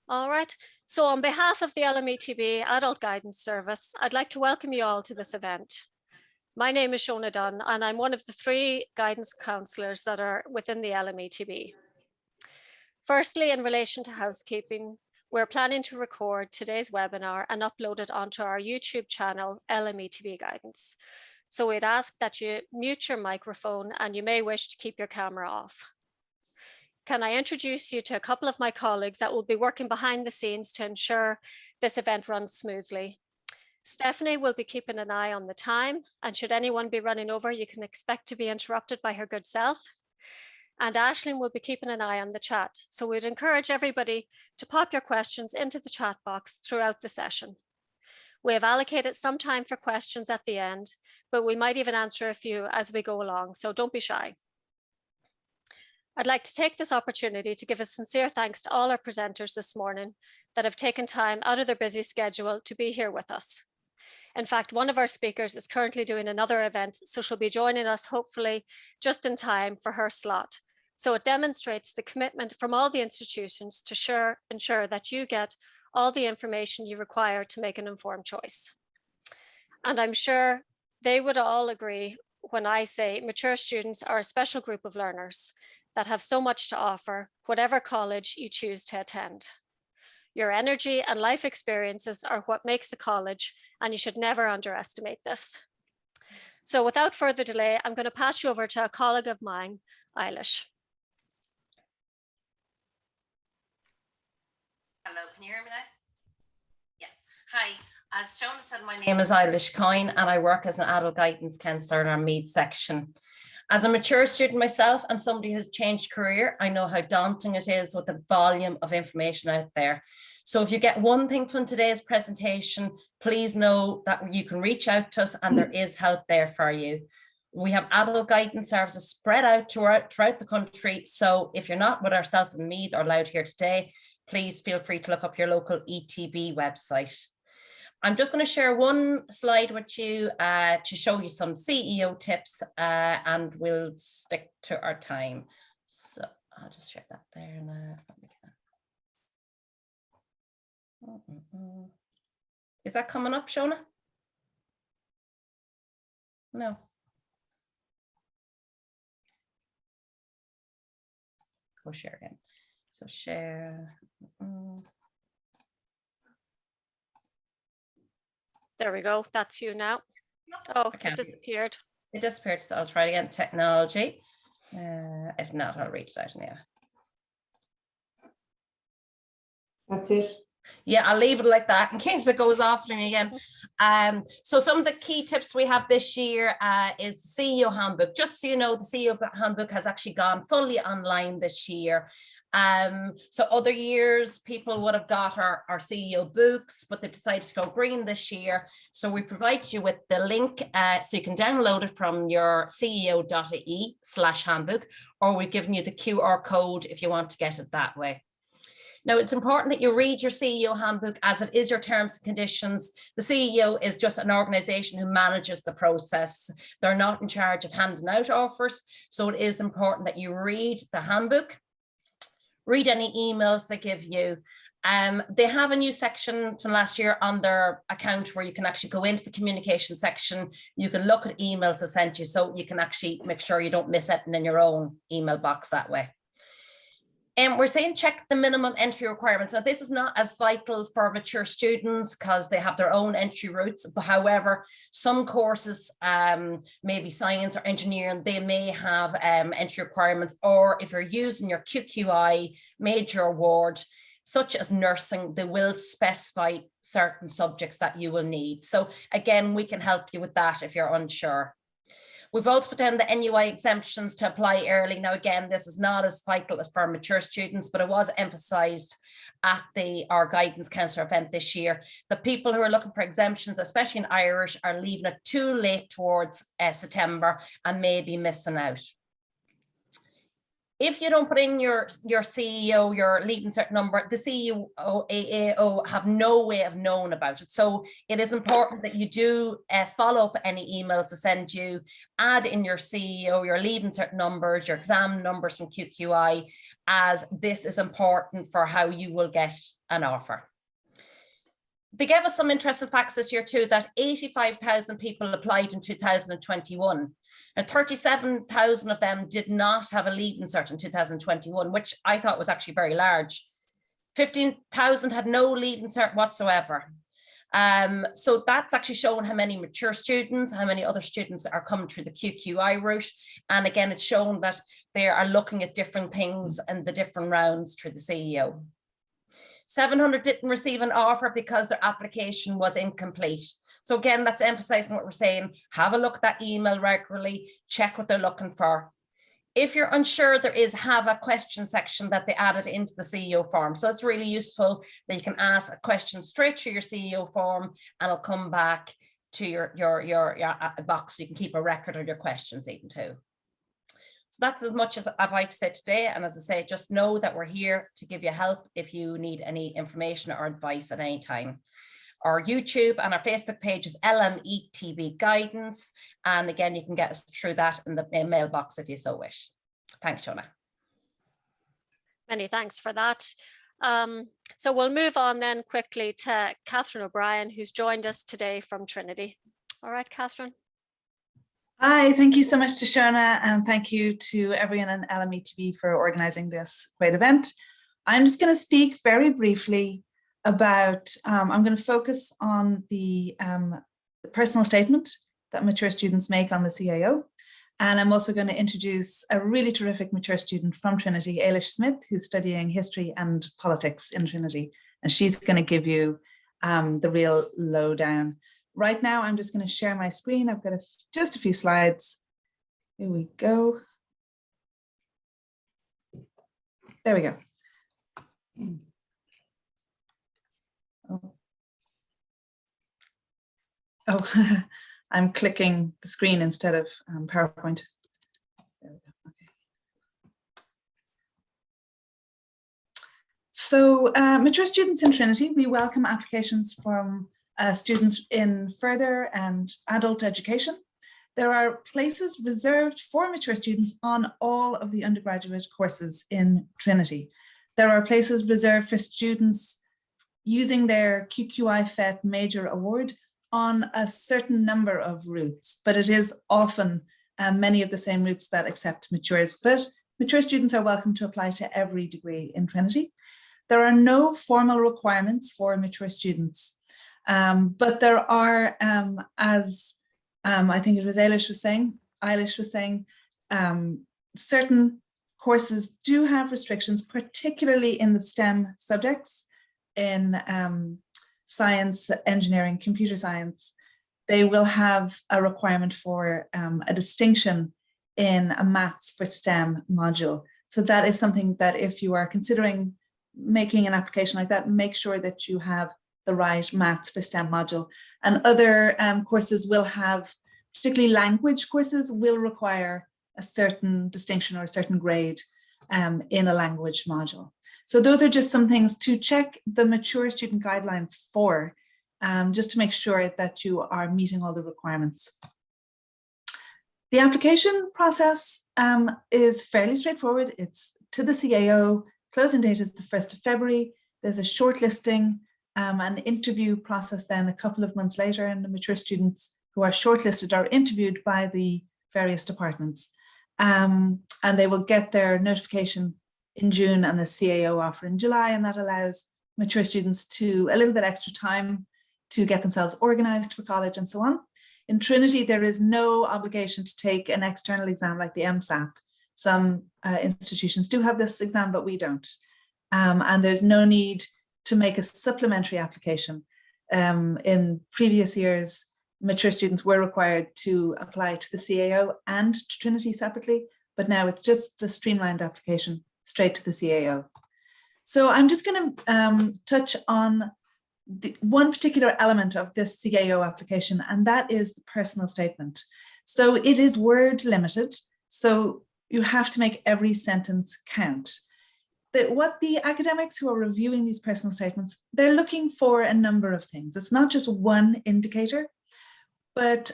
All right, so on behalf of the LMETB Adult Guidance Service, I'd like to welcome you all to this event. My name is Shona Dunn, and I'm one of the 3 guidance counsellors that are within the LMETB. Firstly, in relation to housekeeping, we're planning to record today's webinar and upload it onto our YouTube channel, LMETB Guidance. So we'd ask that you mute your microphone and you may wish to keep your camera off. Can I introduce you to a couple of my colleagues that will be working behind the scenes to ensure this event runs smoothly. Stephanie will be keeping an eye on the time, and should anyone be running over, you can expect to be interrupted by her good self. And Aisling will be keeping an eye on the chat. So we'd encourage everybody to pop your questions into the chat box throughout the session. We have allocated some time for questions at the end, but we might even answer a few as we go along, so don't be shy. I'd like to take this opportunity to give a sincere thanks to all our presenters this morning that have taken time out of their busy schedule to be here with us. In fact, one of our speakers is currently doing another event, so she'll be joining us hopefully just in time for her slot. So it demonstrates the commitment from all the institutions to ensure that you get all the information you require to make an informed choice. And I'm sure they would all agree when I say mature students are a special group of learners that have so much to offer, whatever college you choose to attend. Your energy and life experiences are what makes a college, and you should never underestimate this. So without further delay, I'm going to pass you over to a colleague of mine, Alish. Hello, can you hear me now? Yeah. Hi, as Shona said, my name is Alish Coyne and I work as an adult guidance counsellor in our Meath section. As a mature student myself and somebody who's changed career, I know how daunting it is with the volume of information out there. So if you get one thing from today's presentation, please know that you can reach out to us and there is help there for you. We have adult guidance services spread out throughout the country. So if you're not with ourselves in Meath or Louth here today, please feel free to look up your local ETB website. I'm just going to share one slide with you to show you some CEO tips and we'll stick to our time. So I'll just share that there now. Is that coming up, Shona? No. Go share again. So share. There we go. That's you now. Oh, it disappeared. It disappeared. So I'll try it again. Technology. If not, I'll read it out now. That's it. Yeah, I'll leave it like that in case it goes after me again. So some of the key tips we have this year is the CEO handbook. Just so you know, the CEO handbook has actually gone fully online this year. So other years people would have got our CEO books, but they decided to go green this year. So we provide you with the link so you can download it from your ceo.ie/handbook, or we've given you the QR code if you want to get it that way. Now, it's important that you read your CEO handbook as it is your terms and conditions. The CEO is just an organization who manages the process. They're not in charge of handing out offers. So it is important that you read the handbook, read any emails they give you. They have a new section from last year on their account where you can actually go into the communication section. You can look at emails they sent you, so you can actually make sure you don't miss anything in your own email box that way. And we're saying check the minimum entry requirements. Now, this is not as vital for mature students because they have their own entry routes. But however, some courses, maybe science or engineering, they may have entry requirements. Or if you're using your QQI major award, such as nursing, they will specify certain subjects that you will need. So again, we can help you with that if you're unsure. We've also put down the NUI exemptions to apply early. Now, again, this is not as vital as for mature students, but it was emphasised at our guidance counsellor event this year. The people who are looking for exemptions, especially in Irish, are leaving it too late towards September and may be missing out. If you don't put in your CEO, your leave insert number, the CEO, AAO have no way of knowing about it. So it is important that you do follow up any emails to send you, add in your CEO, your leave insert numbers, your exam numbers from QQI, as this is important for how you will get an offer. They gave us some interesting facts this year too, that 85,000 people applied in 2021. And 37,000 of them did not have a leave insert in 2021, which I thought was actually very large. 15,000 had no leave insert whatsoever. So that's actually showing how many mature students, how many other students are coming through the QQI route. And again, it's shown that they are looking at different things and the different rounds through the CEO. 700 didn't receive an offer because their application was incomplete. So again, that's emphasizing what we're saying. Have a look at that email regularly, check what they're looking for. If you're unsure, have a question section that they added into the CEO form. So it's really useful that you can ask a question straight through your CEO form and it'll come back to your box. So you can keep a record of your questions even too. So that's as much as I'd like to say today. And as I say, just know that we're here to give you help if you need any information or advice at any time. Our YouTube and our Facebook page is LMETB Guidance. And again, you can get us through that in the mailbox if you so wish. Thanks, Shona. Many thanks for that. So we'll move on then quickly to Catherine O'Brien, who's joined us today from Trinity. All right, Catherine. Hi, thank you so much to Shona, and thank you to everyone in LMETB for organising this great event. I'm just going to speak very briefly about, I'm going to focus on the personal statement that mature students make on the CAO. And I'm also going to introduce a really terrific mature student from Trinity, Alish Smith, who's studying history and politics in Trinity. And she's going to give you the real lowdown. Right now, I'm just going to share my screen. I've got just a few slides. Here we go. There we go. Oh, I'm clicking the screen instead of PowerPoint. There we go. Okay. So mature students in Trinity, we welcome applications from students in further and adult education. There are places reserved for mature students on all of the undergraduate courses in Trinity. There are places reserved for students using their QQI FET major award on a certain number of routes, but it is often many of the same routes that accept matures, but mature students are welcome to apply to every degree in Trinity. There are no formal requirements for mature students, but there are, as I think it was Alish was saying, certain courses do have restrictions, particularly in the STEM subjects, in science, engineering, computer science. They will have a requirement for a distinction in a maths for STEM module. So that is something that if you are considering making an application like that, make sure that you have the right maths for STEM module. And other courses will have, particularly language courses, will require a certain distinction or a certain grade in a language module. So those are just some things to check the mature student guidelines for, just to make sure that you are meeting all the requirements. The application process is fairly straightforward. It's to the CAO, closing date is the 1st of February. There's a shortlisting, an interview process then a couple of months later, and the mature students who are shortlisted are interviewed by the various departments. And they will get their notification in June and the CAO offer in July, and that allows mature students to a little bit extra time to get themselves organized for college and so on. In Trinity, there is no obligation to take an external exam like the MSAP. Some institutions do have this exam, but we don't. And there's no need to make a supplementary application. In previous years, mature students were required to apply to the CAO and to Trinity separately, but now it's just a streamlined application straight to the CAO. So I'm just going to touch on one particular element of this CAO application, and that is the personal statement. So it is word limited. So you have to make every sentence count. What the academics who are reviewing these personal statements, they're looking for a number of things. It's not just one indicator, but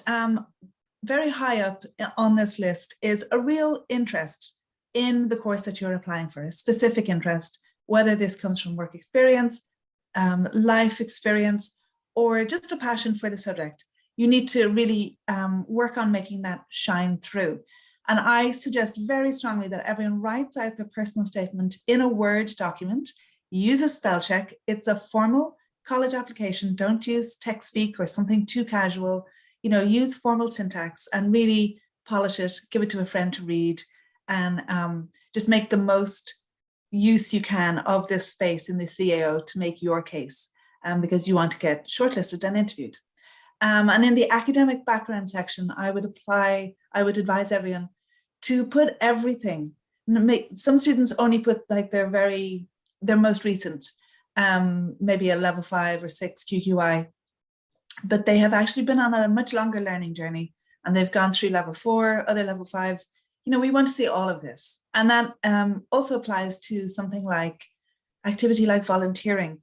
very high up on this list is a real interest in the course that you're applying for, a specific interest, whether this comes from work experience, life experience, or just a passion for the subject. You need to really work on making that shine through. And I suggest very strongly that everyone writes out their personal statement in a Word document, use a spell check. It's a formal college application. Don't use text speak or something too casual. You know, use formal syntax and really polish it, give it to a friend to read, and just make the most use you can of this space in the CAO to make your case, because you want to get shortlisted and interviewed. And in the academic background section, I would advise everyone to put everything. Some students only put like their most recent, maybe a level 5 or 6 QQI, but they have actually been on a much longer learning journey and they've gone through level 4, other level 5s. You know, we want to see all of this. And that also applies to something like activity like volunteering.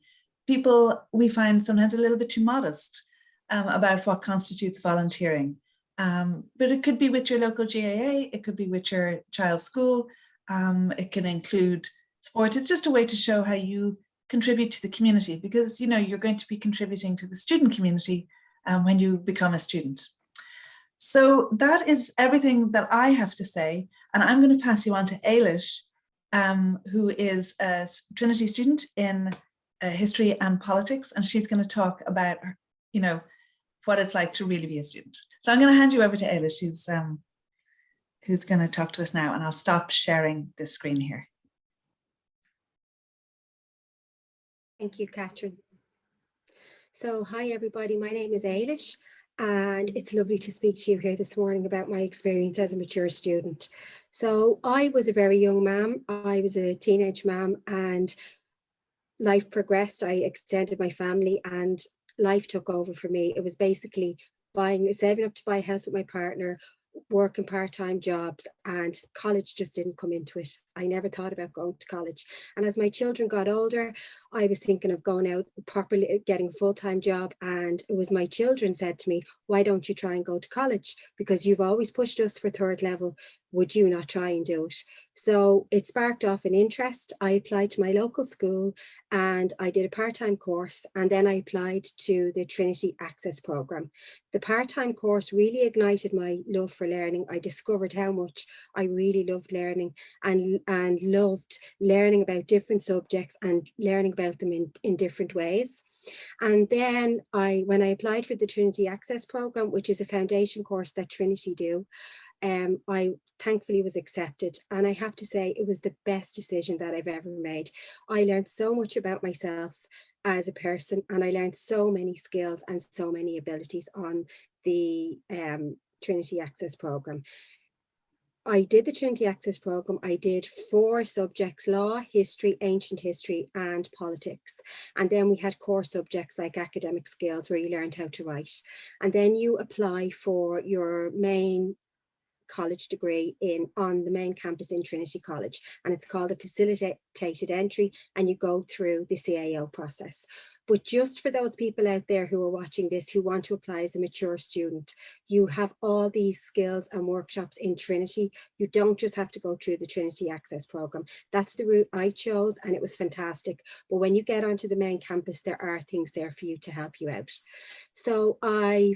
People, we find sometimes a little bit too modest about what constitutes volunteering. But it could be with your local GAA, it could be with your child's school, it can include sport. It's just a way to show how you contribute to the community, because you know you're going to be contributing to the student community when you become a student. So that is everything that I have to say, and I'm going to pass you on to Alish, who is a Trinity student in history and politics, and she's going to talk about, you know, what it's like to really be a student. So I'm going to hand you over to Alish, who's going to talk to us now, and I'll stop sharing this screen here. Thank you, Catherine. So hi everybody, my name is Alish, and it's lovely to speak to you here this morning about my experience as a mature student. So I was a very young mum. I was a teenage mum, and life progressed. I extended my family and life took over for me. It was basically saving up to buy a house with my partner, working part-time jobs, and college just didn't come into it. I never thought about going to college. And as my children got older, I was thinking of going out properly, getting a full-time job. And it was my children said to me, why don't you try and go to college? Because you've always pushed us for third level. Would you not try and do it? So it sparked off an interest. I applied to my local school and I did a part-time course, and then I applied to the Trinity Access Programme. The part-time course really ignited my love for learning. I discovered how much I really loved learning and loved learning about different subjects and learning about them in different ways. And then when I applied for the Trinity Access Programme, which is a foundation course that Trinity do, I thankfully was accepted, and I have to say it was the best decision that I've ever made. I learned so much about myself as a person, and I learned so many skills and so many abilities on the Trinity Access Programme. I did the Trinity Access Programme. I did 4 subjects: law, history, ancient history, and politics. And then we had core subjects like academic skills, where you learned how to write. And then you apply for your main college degree on the main campus in Trinity College, and it's called a facilitated entry, and you go through the CAO process. But just for those people out there who are watching this who want to apply as a mature student, you have all these skills and workshops in Trinity. You don't just have to go through the Trinity Access Programme. That's the route I chose, and it was fantastic. But when you get onto the main campus, there are things there for you to help you out. So I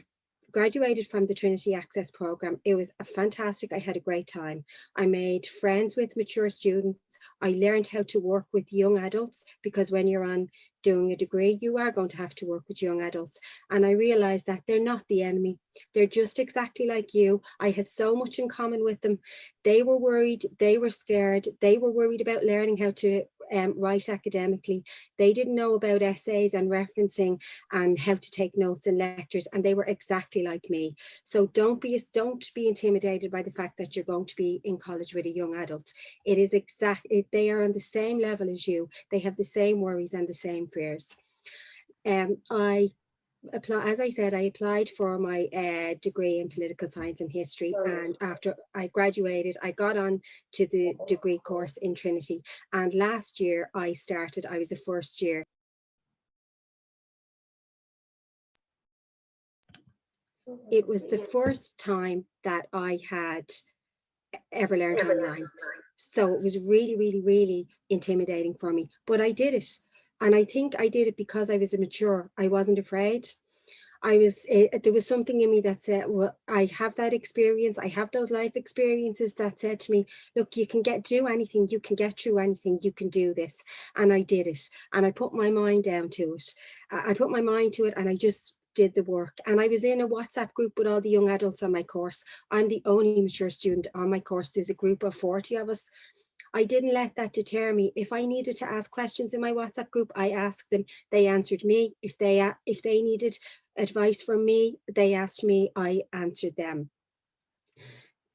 graduated from the Trinity Access Programme. It was fantastic. I had a great time. I made friends with mature students. I learned how to work with young adults, because when you're on doing a degree, you are going to have to work with young adults. And I realized that they're not the enemy. They're just exactly like you. I had so much in common with them. They were worried, they were scared, they were worried about learning how to write academically. They didn't know about essays and referencing and how to take notes in lectures, and they were exactly like me. So don't be intimidated by the fact that you're going to be in college with a young adult. It is they are on the same level as you. They have the same worries and the same fears. I as I said, I applied for my degree in political science and history, and after I graduated, I got on to the degree course in Trinity, and last year I was a first year. It was the first time that I had ever learned online. So it was really, really, really intimidating for me, but I did it. And I think I did it because I was immature. I wasn't afraid. There was something in me that said, well, I have that experience. I have those life experiences that said to me, look, you can do anything. You can get through anything. You can do this. And I did it. And I put my mind down to it. I put my mind to it, and I just did the work. And I was in a WhatsApp group with all the young adults on my course. I'm the only mature student on my course. There's a group of 40 of us. I didn't let that deter me. If I needed to ask questions in my WhatsApp group, I asked them. They answered me. If they needed advice from me, they asked me. I answered them.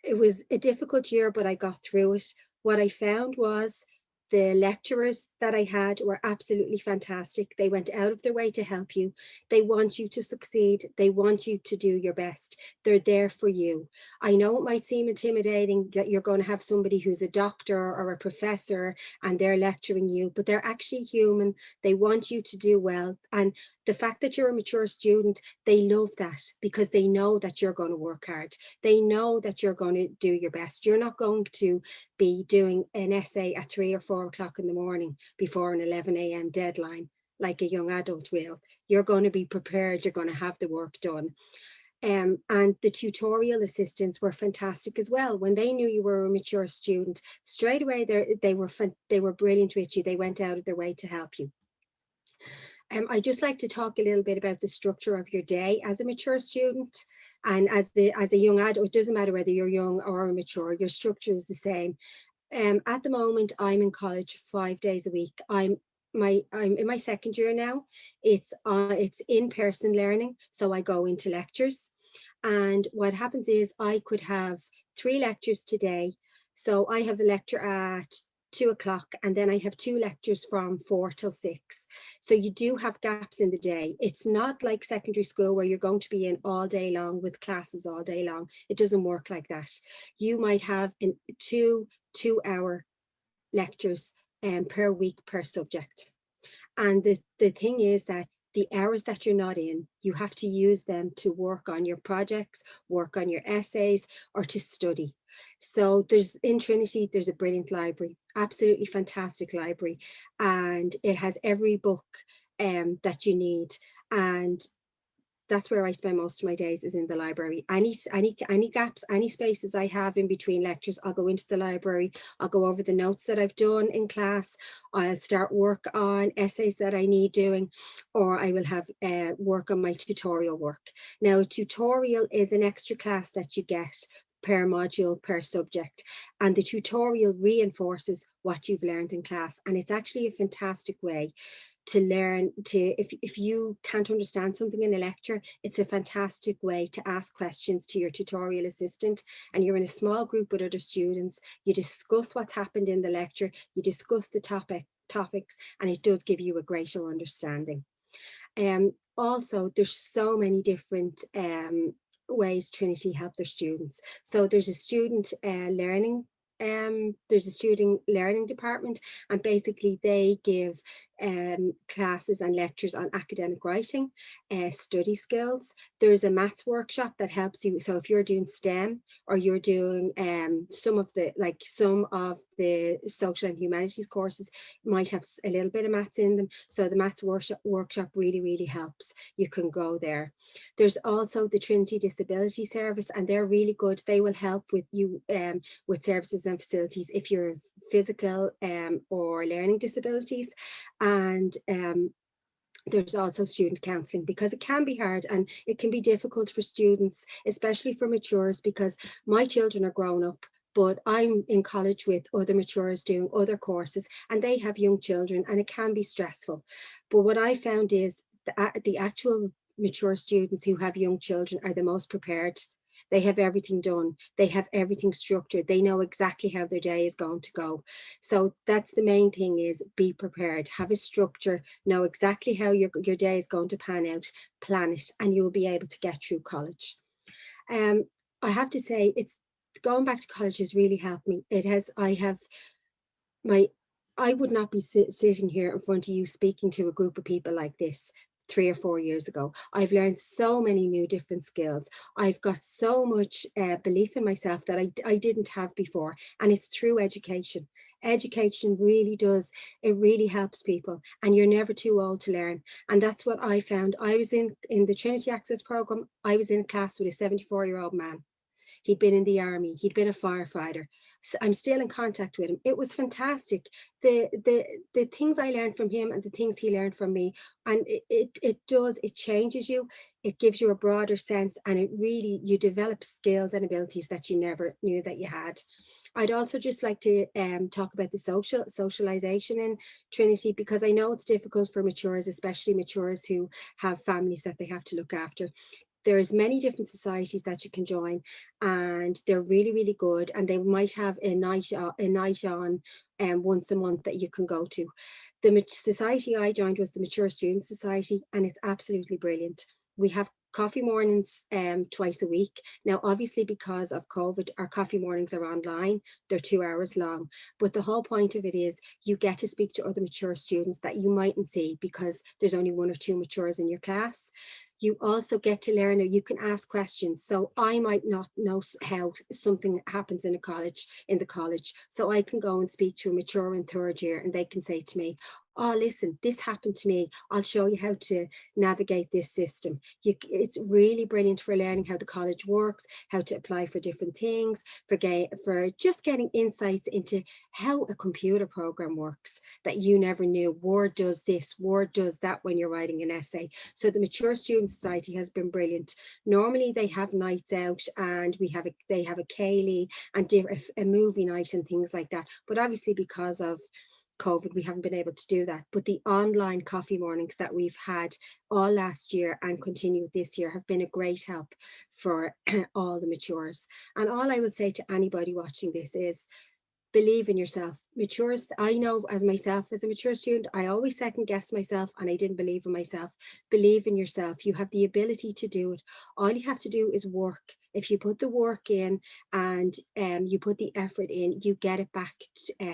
It was a difficult year, but I got through it. What I found was the lecturers that I had were absolutely fantastic. They went out of their way to help you. They want you to succeed. They want you to do your best. They're there for you. I know it might seem intimidating that you're going to have somebody who's a doctor or a professor and they're lecturing you, but they're actually human. They want you to do well. And the fact that you're a mature student, they love that because they know that you're going to work hard. They know that you're going to do your best. You're not going to be doing an essay at 3 or 4 o'clock in the morning before an 11 a.m. deadline like a young adult will. You're going to be prepared. You're going to have the work done. And the tutorial assistants were fantastic as well. When they knew you were a mature student, straight away they were brilliant with you. They went out of their way to help you. I'd just like to talk a little bit about the structure of your day as a mature student. And as a young adult, it doesn't matter whether you're young or mature, your structure is the same. At the moment, I'm in college 5 days a week. I'm in my second year now. It's in-person learning, so I go into lectures. And what happens is I could have 3 lectures today. So I have a lecture at 2 o'clock, and then I have 2 lectures from 4 till 6. So you do have gaps in the day. It's not like secondary school where you're going to be in all day long with classes all day long. It doesn't work like that. You might have two 2-hour lectures per week per subject. And the thing is that the hours that you're not in, you have to use them to work on your projects, work on your essays, or to study. So in Trinity, there's a brilliant library, absolutely fantastic library. And it has every book that you need. And that's where I spend most of my days, is in the library. Any gaps, any spaces I have in between lectures, I'll go into the library. I'll go over the notes that I've done in class. I'll start work on essays that I need doing, or I will have work on my tutorial work. Now, a tutorial is an extra class that you get per module, per subject. And the tutorial reinforces what you've learned in class. And it's actually a fantastic way to learn if you can't understand something in a lecture, it's a fantastic way to ask questions to your tutorial assistant. And you're in a small group with other students, you discuss what's happened in the lecture, you discuss the topics, and it does give you a greater understanding. Also, there's so many different ways Trinity help their students. So there's a student learning department, and basically they give classes and lectures on academic writing, study skills. There's a maths workshop that helps you. So if you're doing STEM, or you're doing some of the social and humanities courses might have a little bit of maths in them. So the maths workshop really, really helps. You can go there. There's also the Trinity Disability Service, and they're really good. They will help with you with services and facilities if you're physical or learning disabilities. And there's also student counselling, because it can be hard and it can be difficult for students, especially for matures, because my children are grown up, but I'm in college with other matures doing other courses, and they have young children, and it can be stressful. But what I found is the actual mature students who have young children are the most prepared, They have everything done. They have everything structured. They know exactly how their day is going to go. So that's the main thing, is be prepared, have a structure, know exactly how your day is going to pan out, plan it, and you'll be able to get through college. I have to say, it's going back to college has really helped me. It has, I would not be sitting here in front of you speaking to a group of people like this 3 or 4 years ago. I've learned so many new different skills. I've got so much belief in myself that I didn't have before. And it's through education. Education really does, it really helps people, and you're never too old to learn. And that's what I found. I was in the Trinity Access program. I was in a class with a 74-year-old man. He'd been in the army, he'd been a firefighter. So I'm still in contact with him. It was fantastic. The things I learned from him and the things he learned from me, and it changes you. It gives you a broader sense, and it really, you develop skills and abilities that you never knew that you had. I'd also just like to talk about the socialization in Trinity, because I know it's difficult for maturers, especially maturers who have families that they have to look after. There's many different societies that you can join, and they're really, really good. And they might have a night on once a month that you can go to. The society I joined was the Mature Student Society, and it's absolutely brilliant. We have coffee mornings twice a week. Now, obviously, because of COVID, our coffee mornings are online. They're 2 hours long. But the whole point of it is you get to speak to other mature students that you mightn't see because there's only 1 or 2 matures in your class. You also get to learn, or you can ask questions. So I might not know how something happens in the college. So I can go and speak to a mature in 3rd year, and they can say to me, oh, listen, this happened to me. I'll show you how to navigate this system. It's really brilliant for learning how the college works, how to apply for different things, for just getting insights into how a computer program works that you never knew. Word does this, Word does that when you're writing an essay. So the Mature Student Society has been brilliant. Normally they have nights out, and they have a ceilidh and a movie night and things like that. But obviously because of COVID, we haven't been able to do that. But the online coffee mornings that we've had all last year and continue this year have been a great help for all the matures. And all I would say to anybody watching this is, believe in yourself. Matures, I know as myself, as a mature student, I always second guess myself, and I didn't believe in myself. Believe in yourself. You have the ability to do it. All you have to do is work. If you put the work in and you put the effort in, you get it back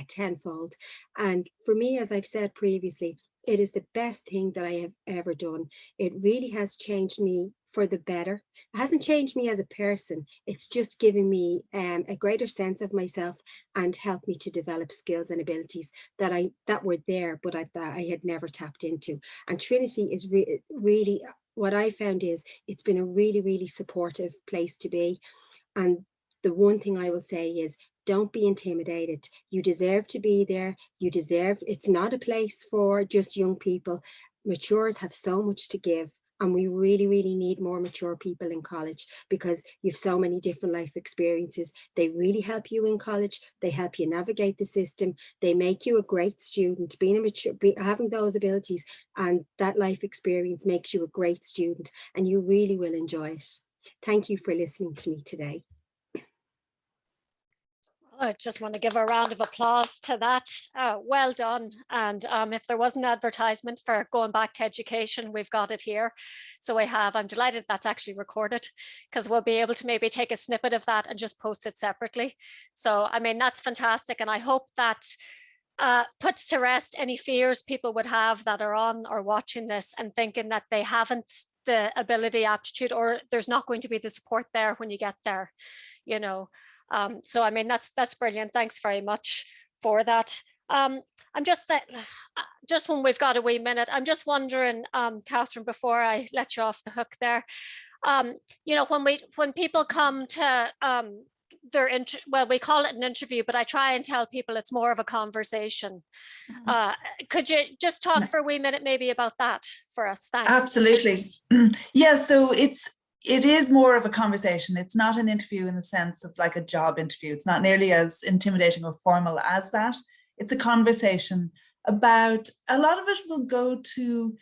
tenfold. And for me, as I've said previously, it is the best thing that I have ever done. It really has changed me for the better. It hasn't changed me as a person. It's just given me a greater sense of myself and helped me to develop skills and abilities that were there, but that I had never tapped into. And Trinity is really, what I found is it's been a really, really supportive place to be. And the one thing I will say is, don't be intimidated. You deserve to be there. It's not a place for just young people. Matures have so much to give. And we really, really need more mature people in college, because you have so many different life experiences. They really help you in college. They help you navigate the system. They make you a great student. Having those abilities and that life experience makes you a great student, and you really will enjoy it. Thank you for listening to me today. I just want to give a round of applause to that. Well done. And if there was an advertisement for going back to education, we've got it here. So I'm delighted that's actually recorded, because we'll be able to maybe take a snippet of that and just post it separately. So, I mean, that's fantastic. And I hope that puts to rest any fears people would have that are on or watching this and thinking that they haven't the ability, aptitude, or there's not going to be the support there when you get there, you know. So, I mean, that's brilliant. Thanks very much for that. I'm just when we've got a wee minute, I'm just wondering, Catherine, before I let you off the hook there, you know, when people come to well, we call it an interview, but I try and tell people it's more of a conversation. Could you just talk for a wee minute maybe about that for us? Thanks. Absolutely. Yeah, so it is more of a conversation. It's not an interview in the sense of like a job interview. It's not nearly as intimidating or formal as that. It's a conversation about, a lot of it will go to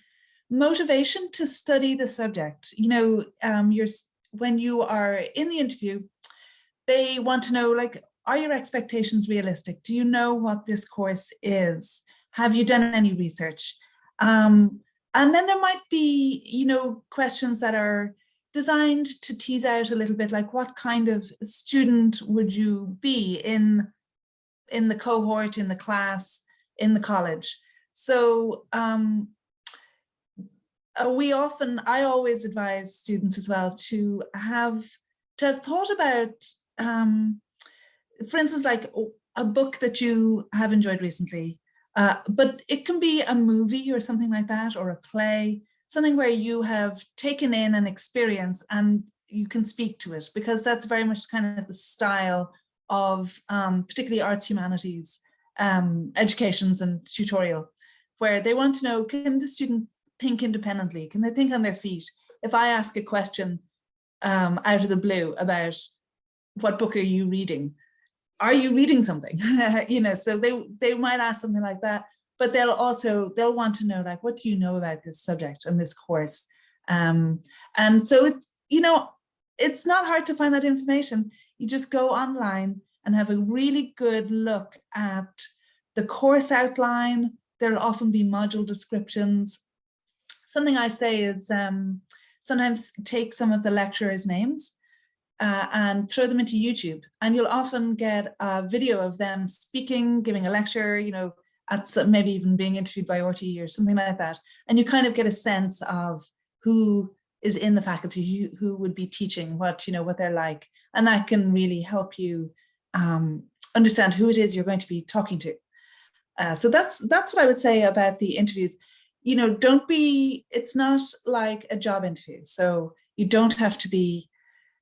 motivation to study the subject. You know, when you are in the interview, they want to know, like, are your expectations realistic? Do you know what this course is? Have you done any research? And then there might be, you know, questions that are designed to tease out a little bit, like what kind of student would you be in the cohort, in the class, in the college? So I always advise students as well to have thought about, for instance, like a book that you have enjoyed recently, but it can be a movie or something like that, or a play, something where you have taken in an experience and you can speak to it, because that's very much kind of the style of particularly arts, humanities, educations and tutorial, where they want to know, can the student think independently? Can they think on their feet? If I ask a question out of the blue about what book are you reading? Are you reading something? You know, so they might ask something like that, but they'll want to know, like, what do you know about this subject and this course? And so it's, you know, it's not hard to find that information. You just go online and have a really good look at the course outline. There'll often be module descriptions. Something I say is sometimes take some of the lecturers' names and throw them into YouTube, and you'll often get a video of them speaking, giving a lecture, you know, maybe even being interviewed by RTE or something like that. And you kind of get a sense of who is in the faculty, who would be teaching, what they're like. And that can really help you understand who it is you're going to be talking to. So that's what I would say about the interviews. You know, it's not like a job interview. So you don't have to be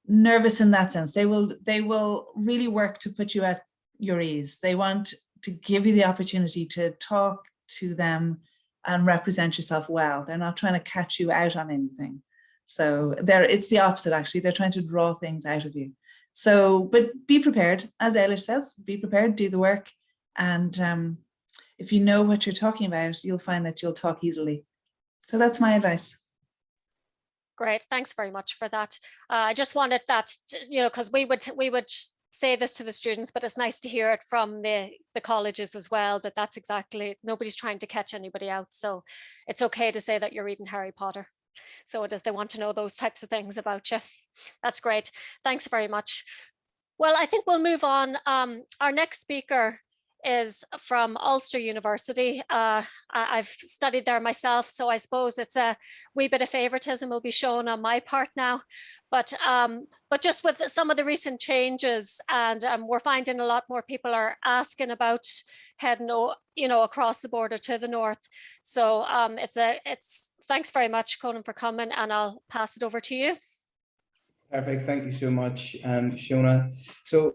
nervous in that sense. They will really work to put you at your ease. They want to give you the opportunity to talk to them and represent yourself well. They're not trying to catch you out on anything. So it's the opposite, actually. They're trying to draw things out of you. So, but be prepared, as Alish says, be prepared, do the work. And if you know what you're talking about, you'll find that you'll talk easily. So that's my advice. Great, thanks very much for that. I just wanted that, you know, because we would say this to the students, but it's nice to hear it from the colleges as well, that's exactly, nobody's trying to catch anybody out. So it's okay to say that you're reading Harry Potter. So it is, they want to know those types of things about you. That's great. Thanks very much. Well, I think we'll move on. Our next speaker is from Ulster University. I've studied there myself, so I suppose it's a wee bit of favoritism will be shown on my part now. But just with some of the recent changes, and we're finding a lot more people are asking about heading, you know, across the border to the north. So it's thanks very much, Conon, for coming, and I'll pass it over to you. Perfect. Thank you so much, Shona. So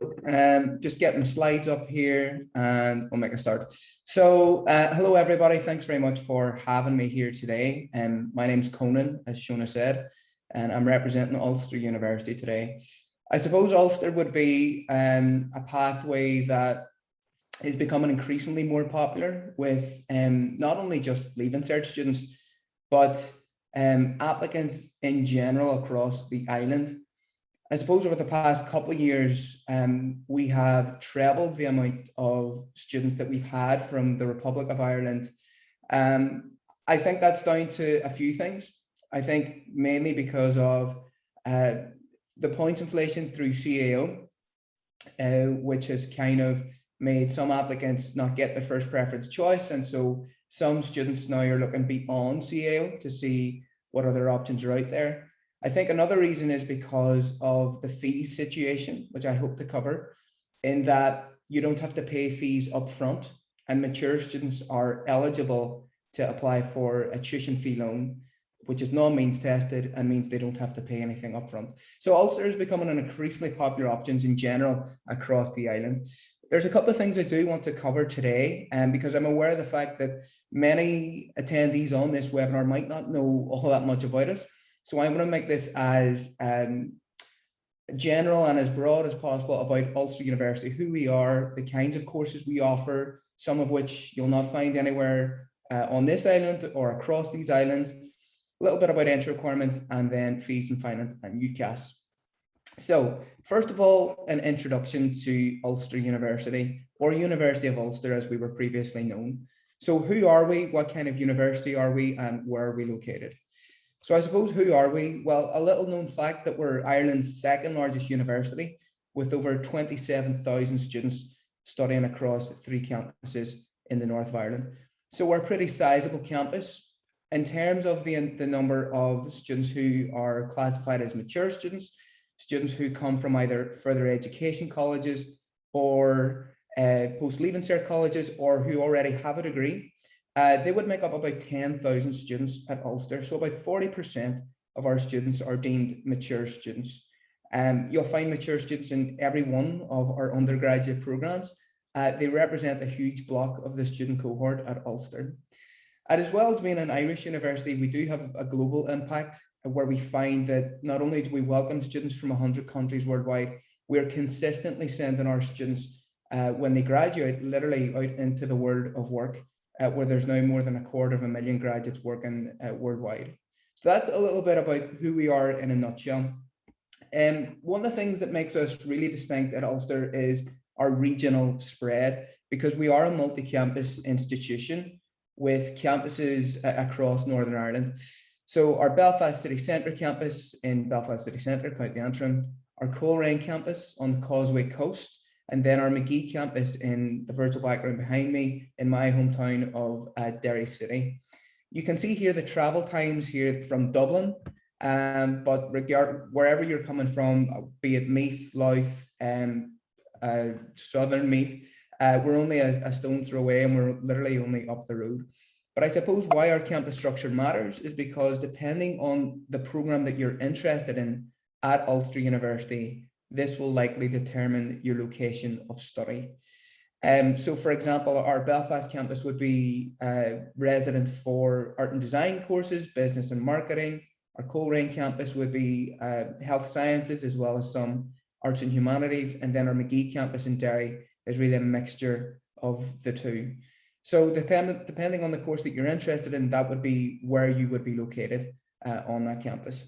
just getting the slides up here and we'll make a start. So hello, everybody. Thanks very much for having me here today. My name's Conon, as Shona said, and I'm representing Ulster University today. I suppose Ulster would be a pathway that is becoming increasingly more popular with not only just Leaving Cert students, but applicants in general across the island. I suppose over the past couple of years, we have trebled the amount of students that we've had from the Republic of Ireland. I think that's down to a few things. I think mainly because of the points inflation through CAO, which has kind of made some applicants not get the first preference choice. And so some students now are looking beyond CAO to see what other options are out there. I think another reason is because of the fees situation, which I hope to cover, in that you don't have to pay fees up front, and mature students are eligible to apply for a tuition fee loan, which is non-means tested and means they don't have to pay anything up front. So Ulster is becoming an increasingly popular option in general across the island. There's a couple of things I do want to cover today, because I'm aware of the fact that many attendees on this webinar might not know all that much about us. So I want to make this as general and as broad as possible about Ulster University, who we are, the kinds of courses we offer, some of which you'll not find anywhere on this island or across these islands, a little bit about entry requirements, and then fees and finance and UCAS. So first of all, an introduction to Ulster University, or University of Ulster as we were previously known. So who are we, what kind of university are we, and where are we located? So I suppose, who are we? Well, a little known fact that we're Ireland's second largest university with over 27,000 students studying across 3 campuses in the north of Ireland. So we're a pretty sizable campus. In terms of the number of students who are classified as mature students, students who come from either further education colleges or post-leaving cert colleges, or who already have a degree, they would make up about 10,000 students at Ulster. So about 40% of our students are deemed mature students. You'll find mature students in every one of our undergraduate programs. They represent a huge block of the student cohort at Ulster. And as well as being an Irish university, we do have a global impact, where we find that not only do we welcome students from 100 countries worldwide, we're consistently sending our students when they graduate literally out into the world of work, where there's now more than 250,000 graduates working worldwide. So that's a little bit about who we are in a nutshell. One of the things that makes us really distinct at Ulster is our regional spread, because we are a multi-campus institution with campuses across Northern Ireland. So our Belfast City Centre campus in Belfast City Centre, County Antrim, our Coleraine campus on the Causeway Coast, and then our Magee campus in the virtual background behind me in my hometown of Derry City. You can see here the travel times here from Dublin, but wherever you're coming from, be it Meath, Louth, Southern Meath, we're only a stone's throw away, and we're literally only up the road. But I suppose why our campus structure matters is because depending on the program that you're interested in at Ulster University, this will likely determine your location of study. So for example, our Belfast campus would be resident for art and design courses, business and marketing. Our Coleraine campus would be health sciences, as well as some arts and humanities. And then our Magee campus in Derry is really a mixture of the two. So depending on the course that you're interested in, that would be where you would be located on that campus.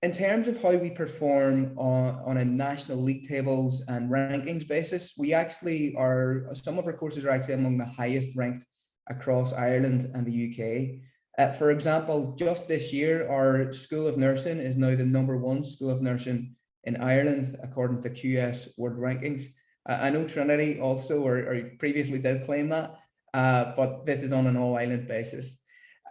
In terms of how we perform on a national league tables and rankings basis, we actually some of our courses are actually among the highest ranked across Ireland and the UK. For example, just this year, our School of Nursing is now the #1 School of Nursing in Ireland, according to QS World Rankings. I know Trinity also, or previously did claim that, but this is on an all-island basis.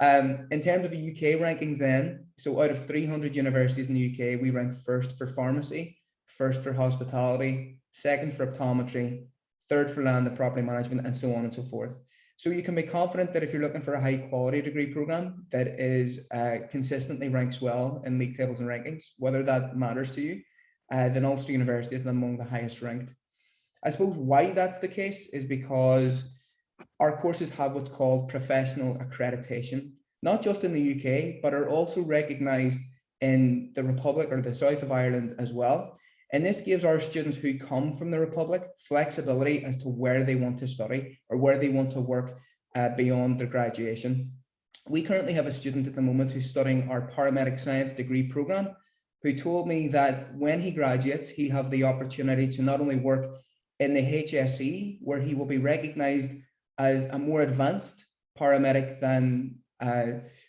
In terms of the UK rankings then, so out of 300 universities in the UK, we rank first for pharmacy, first for hospitality, second for optometry, third for land and property management, and so on and so forth. So you can be confident that if you're looking for a high quality degree program that is consistently ranks well in league tables and rankings, whether that matters to you, then Ulster University is among the highest ranked. I suppose why that's the case is because our courses have what's called professional accreditation, not just in the UK, but are also recognised in the Republic or the south of Ireland as well. And this gives our students who come from the Republic flexibility as to where they want to study or where they want to work beyond their graduation. We currently have a student at the moment who's studying our paramedic science degree programme, who told me that when he graduates, he'll have the opportunity to not only work in the HSE, where he will be recognised as a more advanced paramedic than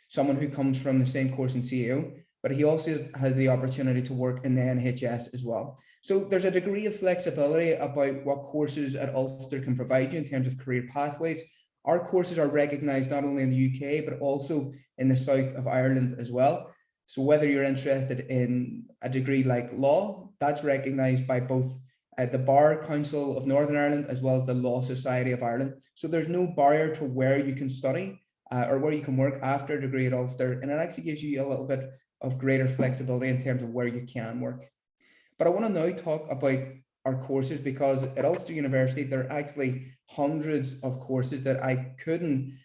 someone who comes from the same course in CAO, but he also has the opportunity to work in the NHS as well. So there's a degree of flexibility about what courses at Ulster can provide you in terms of career pathways. Our courses are recognised not only in the UK, but also in the south of Ireland as well. So whether you're interested in a degree like law, that's recognised by both the Bar Council of Northern Ireland as well as the Law Society of Ireland. So there's no barrier to where you can study or where you can work after a degree at Ulster. And it actually gives you a little bit of greater flexibility in terms of where you can work. But I want to now talk about our courses, because at Ulster University, there are actually hundreds of courses that I couldn't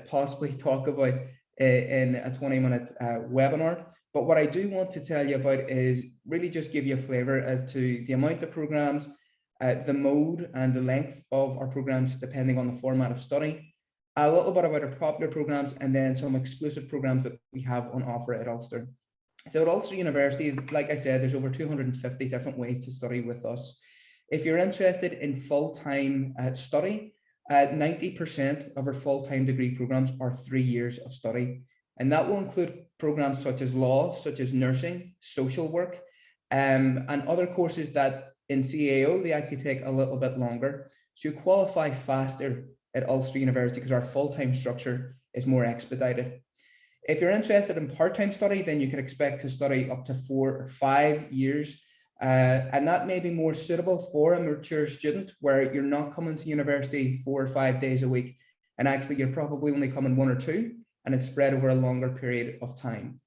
possibly talk about in a 20-minute webinar. But what I do want to tell you about is really just give you a flavour as to the amount of programs, the mode and the length of our programs depending on the format of study, a little bit about our popular programs, and then some exclusive programs that we have on offer at Ulster. So at Ulster University, like I said, there's over 250 different ways to study with us. If you're interested in full-time study, 90% of our full-time degree programs are 3 years of study. And that will include programs such as law, such as nursing, social work, and other courses that in CAO, they actually take a little bit longer. So you qualify faster at Ulster University because our full-time structure is more expedited. If you're interested in part-time study, then you can expect to study up to 4 or 5 years. And that may be more suitable for a mature student where you're not coming to university 4 or 5 days a week. And actually you're probably only coming 1 or 2, and it's spread over a longer period of time.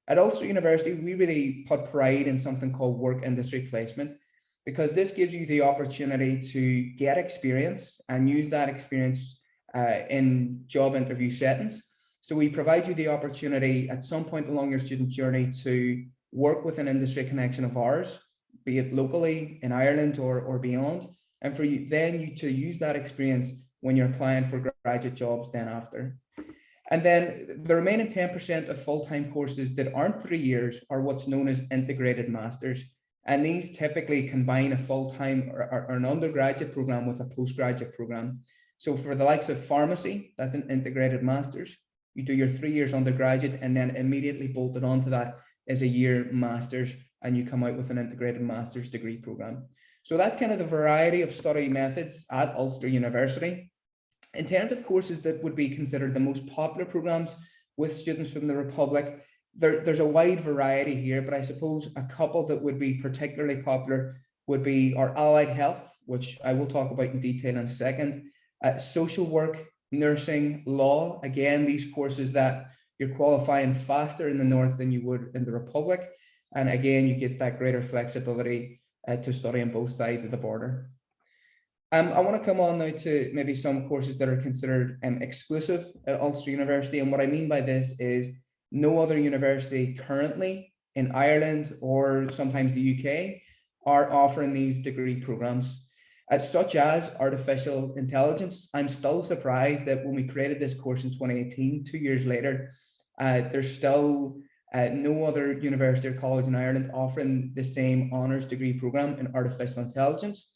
At Ulster University, we really put pride in something called work industry placement, because this gives you the opportunity to get experience and use that experience in job interview settings. So we provide you the opportunity at some point along your student journey to work with an industry connection of ours, be it locally in Ireland or beyond, and for you to use that experience when you're applying for graduate jobs then after. And then the remaining 10% of full-time courses that aren't 3 years are what's known as integrated masters. And these typically combine a full-time or an undergraduate program with a postgraduate program. So for the likes of pharmacy, that's an integrated masters. You do your 3 years undergraduate and then immediately bolted onto that is a year master's, and you come out with an integrated master's degree program. So that's kind of the variety of study methods at Ulster University. In terms of courses that would be considered the most popular programs with students from the Republic, there's a wide variety here, but I suppose a couple that would be particularly popular would be our allied health, which I will talk about in detail in a second, social work, nursing, law. Again, these courses that you're qualifying faster in the North than you would in the Republic. And again, you get that greater flexibility to study on both sides of the border. I want to come on now to maybe some courses that are considered exclusive at Ulster University. And what I mean by this is no other university currently in Ireland or sometimes the UK are offering these degree programs, such as artificial intelligence. I'm still surprised that when we created this course in 2018, 2 years later, there's still no other university or college in Ireland offering the same honours degree program in artificial intelligence.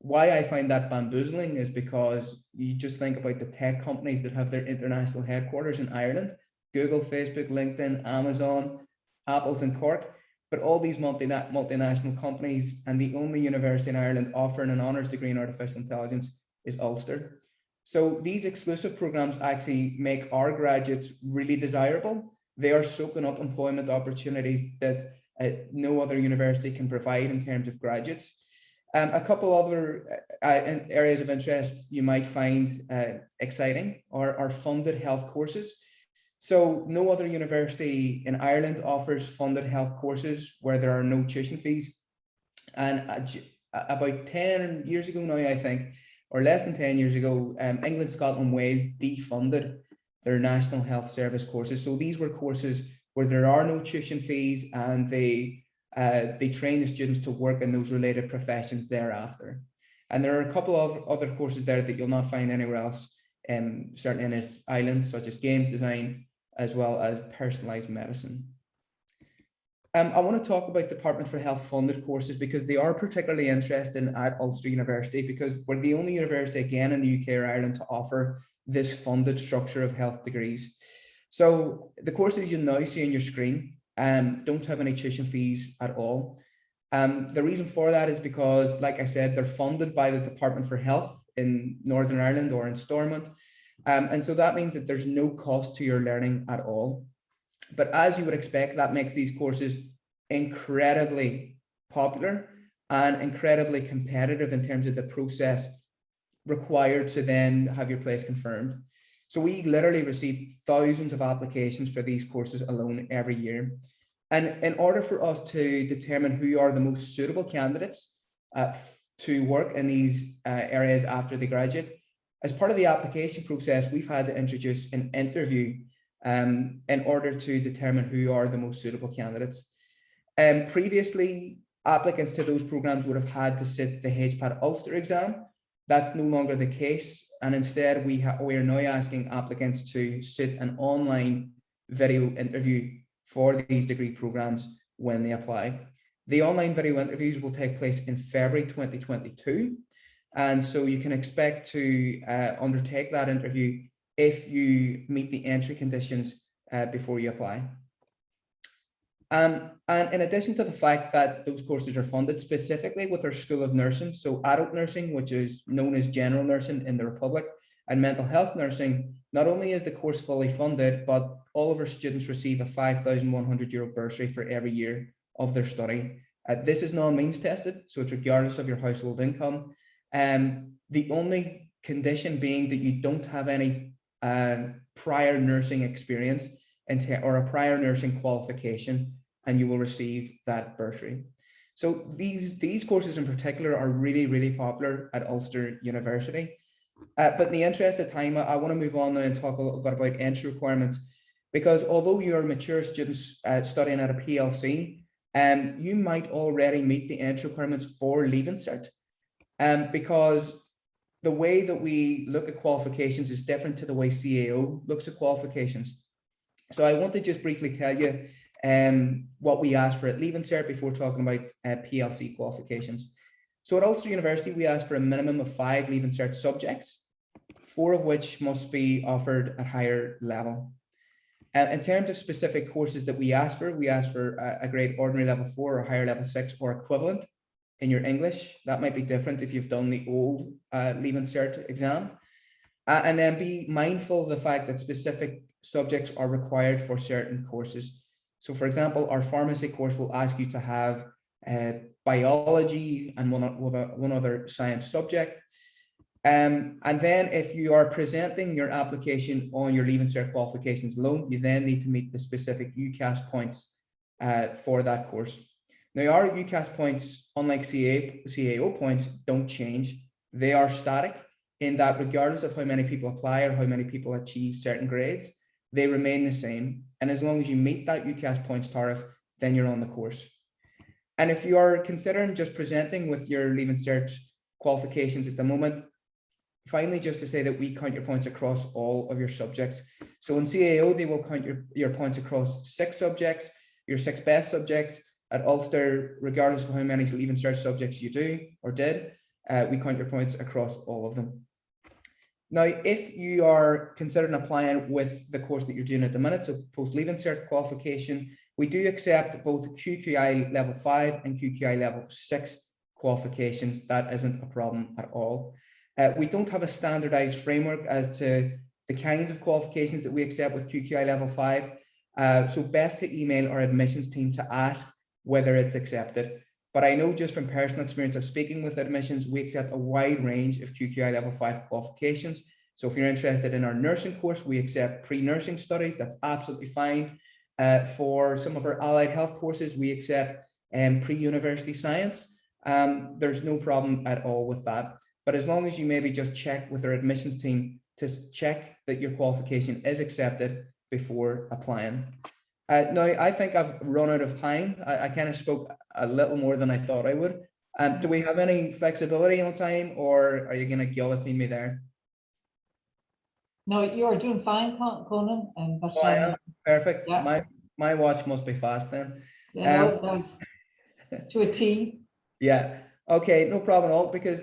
Why I find that bamboozling is because you just think about the tech companies that have their international headquarters in Ireland: Google, Facebook, LinkedIn, Amazon, Apple's in Cork, but all these multinational companies, and the only university in Ireland offering an honours degree in artificial intelligence is Ulster. So these exclusive programs actually make our graduates really desirable. They are soaking up employment opportunities that no other university can provide in terms of graduates. A couple other areas of interest you might find exciting are funded health courses. So no other university in Ireland offers funded health courses where there are no tuition fees. And about 10 years ago now, I think, or less than 10 years ago, England, Scotland, Wales defunded their National Health Service courses. So these were courses where there are no tuition fees, and they train the students to work in those related professions thereafter. And there are a couple of other courses there that you'll not find anywhere else, certainly in this island, such as games design, as well as personalized medicine. I want to talk about Department for Health funded courses because they are particularly interesting at Ulster University, because we're the only university again in the UK or Ireland to offer this funded structure of health degrees. So the courses you now see on your screen don't have any tuition fees at all. The reason for that is because, like I said, they're funded by the Department for Health in Northern Ireland or in Stormont. And so that means that there's no cost to your learning at all. But as you would expect, that makes these courses incredibly popular and incredibly competitive in terms of the process required to then have your place confirmed. So we literally receive thousands of applications for these courses alone every year. And in order for us to determine who are the most suitable candidates to work in these areas after they graduate, as part of the application process, we've had to introduce an interview in order to determine who are the most suitable candidates. Previously, applicants to those programs would have had to sit the HPAT Ulster exam. That's no longer the case. And instead, we are now asking applicants to sit an online video interview for these degree programs when they apply. The online video interviews will take place in February 2022. And so you can expect to undertake that interview if you meet the entry conditions before you apply. And in addition to the fact that those courses are funded specifically with our School of Nursing, so adult nursing, which is known as general nursing in the Republic, and mental health nursing, not only is the course fully funded, but all of our students receive a €5,100 bursary for every year of their study. This is non-means tested, so it's regardless of your household income. The only condition being that you don't have any prior nursing experience or a prior nursing qualification, and you will receive that bursary. So these courses in particular are really, really popular at Ulster University. But in the interest of time, I want to move on now and talk a little bit about entry requirements, because although you're mature students studying at a PLC, you might already meet the entry requirements for Leaving Cert, because the way that we look at qualifications is different to the way CAO looks at qualifications. So I want to just briefly tell you what we ask for at Leaving Cert before talking about PLC qualifications. So at Ulster University, we ask for a minimum of 5 Leaving Cert subjects, 4 of which must be offered at higher level. In terms of specific courses that we ask for a grade ordinary level 4 or higher level 6 or equivalent in your English. That might be different if you've done the old Leaving Cert exam. And then be mindful of the fact that specific subjects are required for certain courses. So for example, our pharmacy course will ask you to have biology and one other science subject. And then if you are presenting your application on your Leaving Cert qualifications alone, you then need to meet the specific UCAS points for that course. Now, our UCAS points, unlike CAO points, don't change. They are static in that regardless of how many people apply or how many people achieve certain grades, they remain the same. And as long as you meet that UCAS points tariff, then you're on the course. And if you are considering just presenting with your Leaving Cert qualifications at the moment, finally, just to say that we count your points across all of your subjects. So in CAO, they will count your points across 6 subjects, your 6 best subjects. At Ulster, regardless of how many Leaving Cert subjects you do or did, we count your points across all of them. Now, if you are considering applying with the course that you're doing at the minute, so post Leaving Cert qualification, we do accept both QQI level 5 and QQI level 6 qualifications. That isn't a problem at all. We don't have a standardized framework as to the kinds of qualifications that we accept with QQI level 5. So best to email our admissions team to ask whether it's accepted. But I know just from personal experience of speaking with admissions, we accept a wide range of QQI level 5 qualifications. So if you're interested in our nursing course, we accept pre-nursing studies. That's absolutely fine. For some of our allied health courses, we accept pre-university science. There's no problem at all with that. But as long as you maybe just check with our admissions team to check that your qualification is accepted before applying. Now, I think I've run out of time. I kind of spoke a little more than I thought I would. Do we have any flexibility on time, or are you going to guillotine me there? No, you're doing fine, Conan. Perfect. Yeah. My watch must be fast then. Yeah, no, to a T. Yeah. Okay, no problem at all, because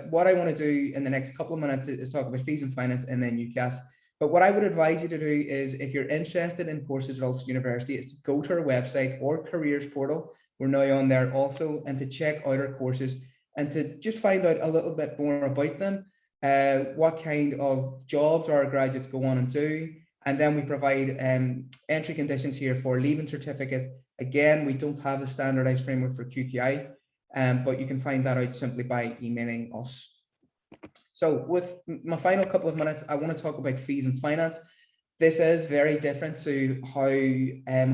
what I want to do in the next couple of minutes is talk about fees and finance and then UCAS. But what I would advise you to do is, if you're interested in courses at Ulster University, is to go to our website or careers portal. We're now on there also, and to check out our courses and to just find out a little bit more about them, what kind of jobs our graduates go on and do. And then we provide entry conditions here for Leaving Certificate. Again, we don't have a standardized framework for QQI, but you can find that out simply by emailing us. So with my final couple of minutes, I want to talk about fees and finance. This is very different to how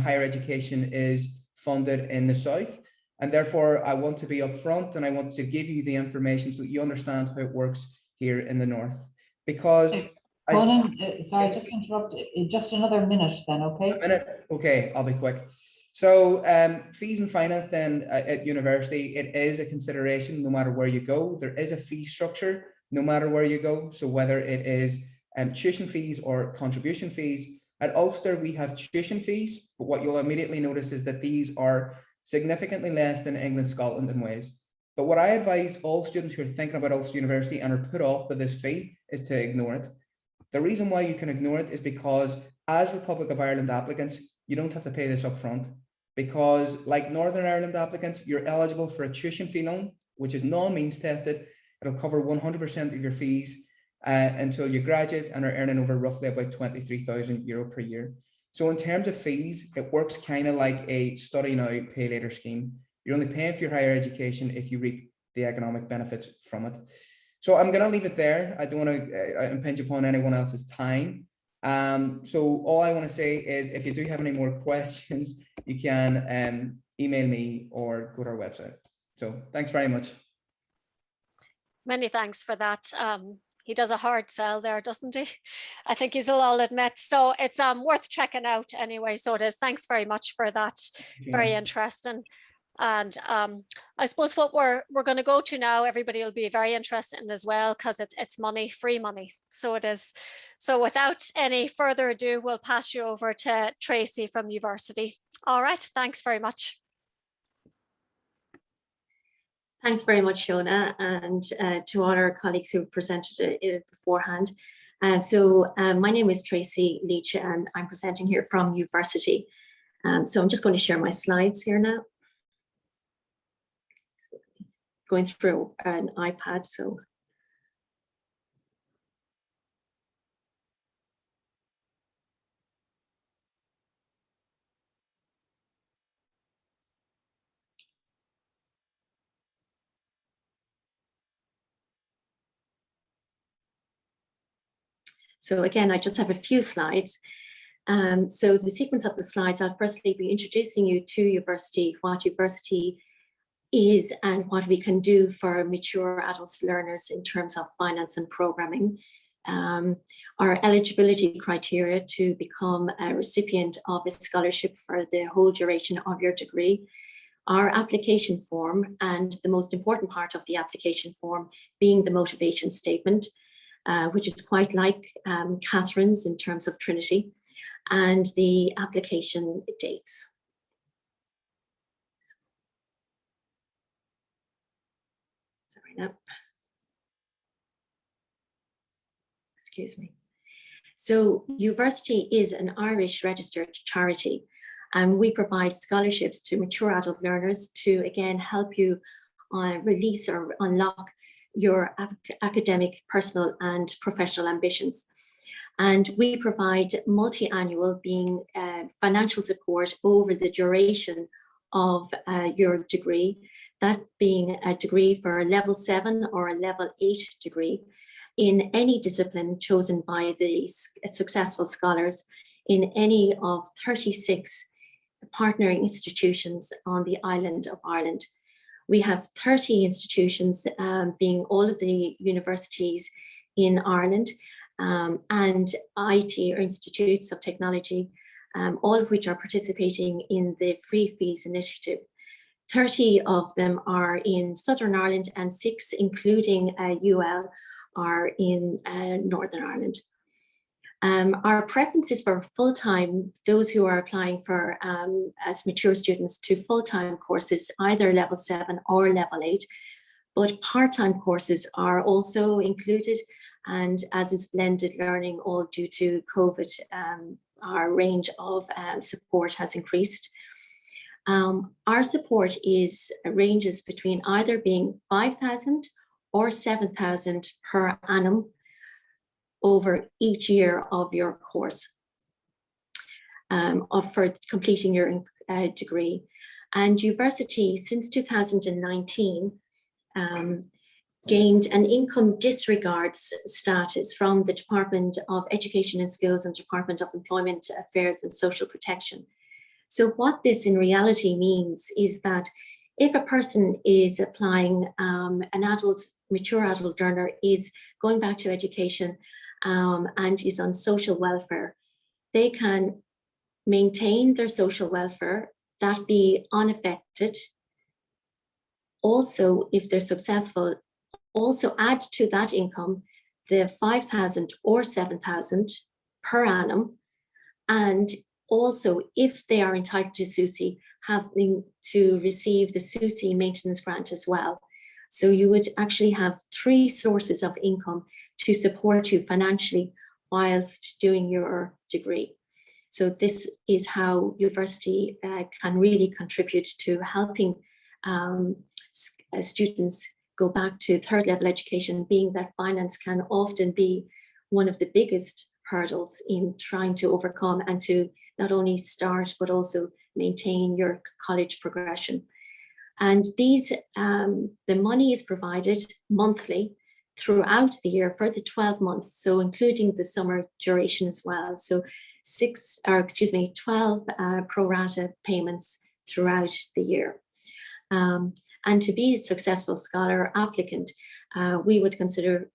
higher education is funded in the South. And therefore, I want to be upfront and I want to give you the information so that you understand how it works here in the North. Because Conan, sorry, just to interrupt, just another minute then, okay? A minute? Okay, I'll be quick. So fees and finance then at university, it is a consideration no matter where you go. There is a fee structure no matter where you go. So whether it is tuition fees or contribution fees, At Ulster, we have tuition fees, but what you'll immediately notice is that these are significantly less than England, Scotland, and Wales. But what I advise all students who are thinking about Ulster University and are put off by this fee is to ignore it. The reason why you can ignore it is because as Republic of Ireland applicants, you don't have to pay this up front, because like Northern Ireland applicants, you're eligible for a tuition fee loan, which is non-means tested. It'll cover 100% of your fees until you graduate and are earning over roughly about €23,000 per year. So in terms of fees, it works kind of like a study now, pay later scheme. You're only paying for your higher education if you reap the economic benefits from it. So I'm going to leave it there. I don't want to impinge upon anyone else's time. So all I want to say is if you do have any more questions, you can email me or go to our website. So thanks very much. Many thanks for that. He does a hard sell there, doesn't he? I think he'll all admit. So it's worth checking out anyway. So it is. Thanks very much for that. Very interesting. And I suppose what we're going to go to now, everybody will be very interested in as well, because it's money, free money. So it is. So without any further ado, we'll pass you over to Tracey from Uversity. All right. Thanks very much. Thanks very much, Shona, and to all our colleagues who presented it beforehand. My name is Tracey Leech, and I'm presenting here from Uversity. So I'm just going to share my slides here now. Going through an iPad, so. So again, I just have a few slides. So the sequence of the slides, I'll firstly be introducing you to Uversity, what Uversity is and what we can do for mature adult learners in terms of finance and programming. Our eligibility criteria to become a recipient of a scholarship for the whole duration of your degree, our application form, and the most important part of the application form being the motivation statement, which is quite like Catherine's in terms of Trinity, and the application dates. Sorry, no. Excuse me. So Uversity is an Irish registered charity, and we provide scholarships to mature adult learners to, again, help you release or unlock your academic, personal and professional ambitions. And we provide multi-annual being financial support over the duration of your degree, that being a degree for a level 7 or a level 8 degree in any discipline chosen by the successful scholars in any of 36 partnering institutions on the island of Ireland. We have 30 institutions, being all of the universities in Ireland, and IT or institutes of technology, all of which are participating in the Free Fees initiative. 30 of them are in Southern Ireland and 6, including UL, are in Northern Ireland. Our preference is for full-time, those who are applying for as mature students to full-time courses, either level 7 or level 8, but part-time courses are also included, and as is blended learning, all due to COVID, our range of support has increased. Our support ranges between either being 5,000 or 7,000 per annum over each year of your course for completing your degree. And Uversity, since 2019, gained an income disregard status from the Department of Education and Skills and Department of Employment Affairs and Social Protection. So what this in reality means is that if a person is applying, an mature adult learner is going back to education and is on social welfare, they can maintain their social welfare, that be unaffected. Also, if they're successful, also add to that income the 5,000 or 7,000 per annum, And also, if they are entitled to SUSI, having to receive the SUSI maintenance grant as well. So you would actually have 3 sources of income to support you financially whilst doing your degree. So this is how Uversity can really contribute to helping students go back to 3rd level education, being that finance can often be one of the biggest hurdles in trying to overcome and to not only start but also maintain your college progression. And these, the money is provided monthly throughout the year for the 12 months, so including the summer duration as well. So 12 pro rata payments throughout the year. And to be a successful scholar applicant, we would consider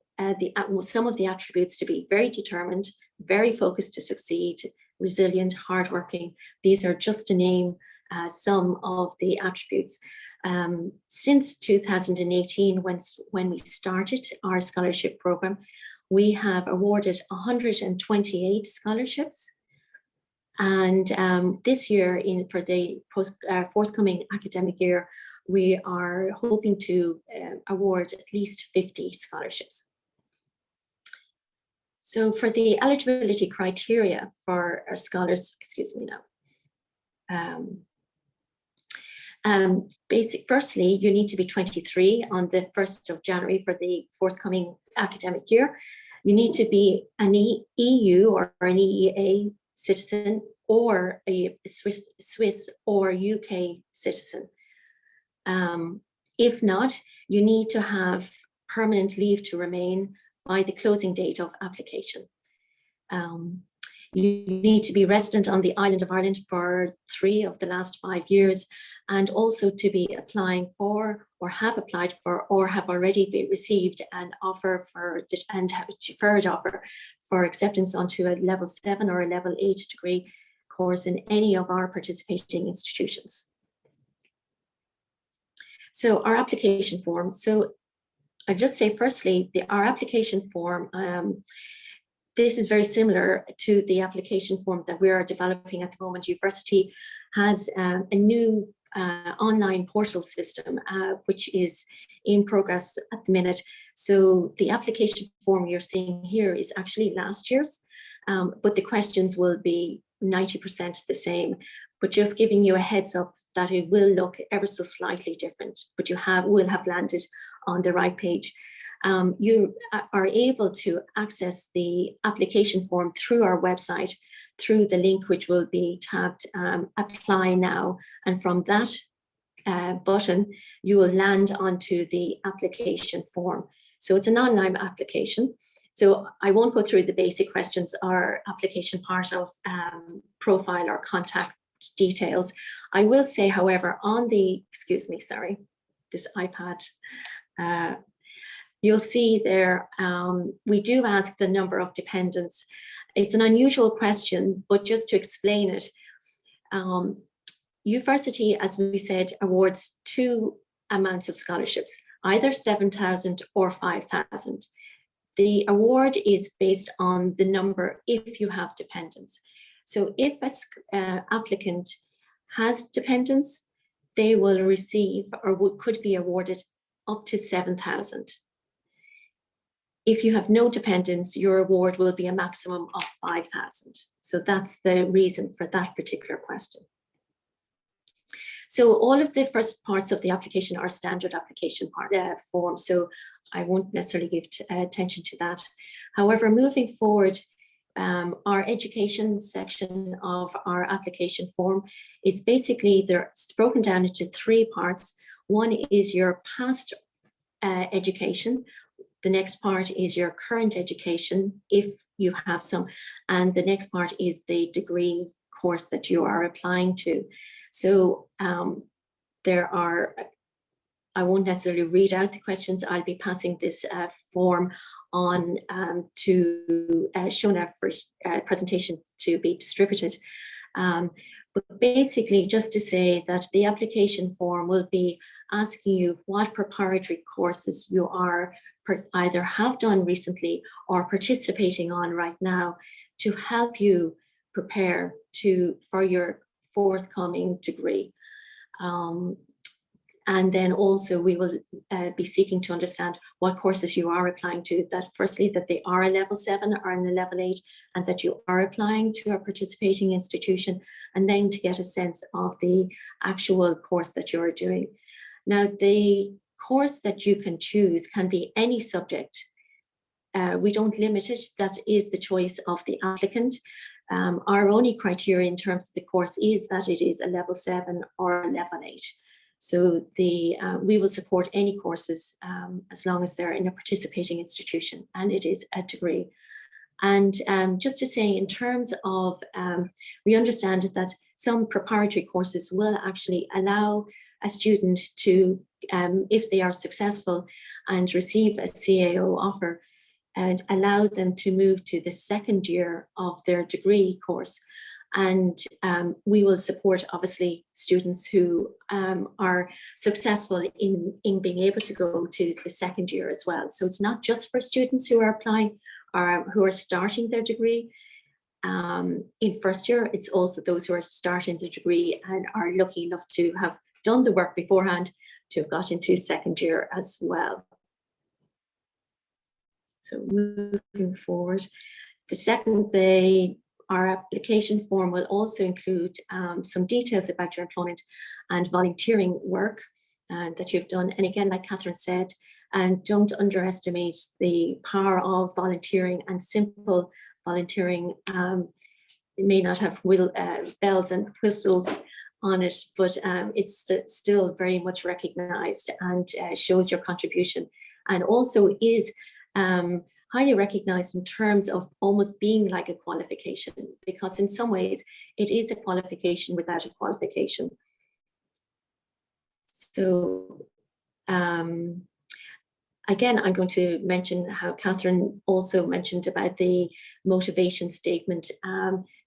some of the attributes to be very determined, very focused to succeed, resilient, hardworking. These are just to name some of the attributes. Since 2018, when we started our scholarship program, we have awarded 128 scholarships. And this year, for the forthcoming academic year, we are hoping to award at least 50 scholarships. So for the eligibility criteria for our scholars, firstly, you need to be 23 on the 1st of January for the forthcoming academic year. You need to be an EU or an EEA citizen or a Swiss or UK citizen. If not, you need to have permanent leave to remain by the closing date of application. You need to be resident on the island of Ireland for 3 of the last 5 years, and also to be applying for or have applied for or have already received an offer for and have a deferred offer for acceptance onto a level 7 or a level 8 degree course in any of our participating institutions. So our application form. So I'll just say firstly, our application form, this is very similar to the application form that we are developing at the moment. Uversity has a new online portal system, which is in progress at the minute. So the application form you're seeing here is actually last year's, but the questions will be 90% the same. But just giving you a heads up that it will look ever so slightly different, but you will have landed on the right page. You are able to access the application form through our website, through the link which will be tabbed apply now. And from that button, you will land onto the application form. So it's an online application. So I won't go through the basic questions or application part of profile or contact details. I will say, however, on the, this iPad, you'll see there, we do ask the number of dependents. It's an unusual question, but just to explain it, Uversity, as we said, awards 2 amounts of scholarships, either 7,000 or 5,000. The award is based on the number if you have dependents. So if an applicant has dependents, they will receive or could be awarded up to 7,000. If you have no dependents, your award will be a maximum of 5,000. So that's the reason for that particular question. So all of the first parts of the application are standard application form, so I won't necessarily give attention to that. However, moving forward, our education section of our application form is basically, they're broken down into 3 parts. One is your past education. The next part is your current education, if you have some. And the next part is the degree course that you are applying to. So there are, I won't necessarily read out the questions. I'll be passing this form on to Shona for presentation to be distributed. But basically, just to say that the application form will be asking you what preparatory courses you are either have done recently or participating on right now to help you prepare for your forthcoming degree. And then also we will be seeking to understand what courses you are applying to, that firstly, that they are a level 7 or a level 8, and that you are applying to a participating institution, and then to get a sense of the actual course that you're doing. Now, the course that you can choose can be any subject. We don't limit it, that is the choice of the applicant. Our only criteria in terms of the course is that it is a level 7 or a level 8. So we will support any courses as long as they're in a participating institution and it is a degree. And just to say, in terms of, we understand that some preparatory courses will actually allow a student to, if they are successful and receive a CAO offer, and allow them to move to the second year of their degree course. And we will support, obviously, students who are successful in being able to go to the second year as well. So it's not just for students who are applying or who are starting their degree in first year, it's also those who are starting the degree and are lucky enough to have done the work beforehand to have got into second year as well. So moving forward, our application form will also include some details about your employment and volunteering work that you've done. And again, like Catherine said, don't underestimate the power of volunteering, and simple volunteering. It may not have bells and whistles on it, but it's still very much recognized and shows your contribution, and also is highly recognized in terms of almost being like a qualification, because in some ways it is a qualification without a qualification. So again, I'm going to mention how Catherine also mentioned about the motivation statement.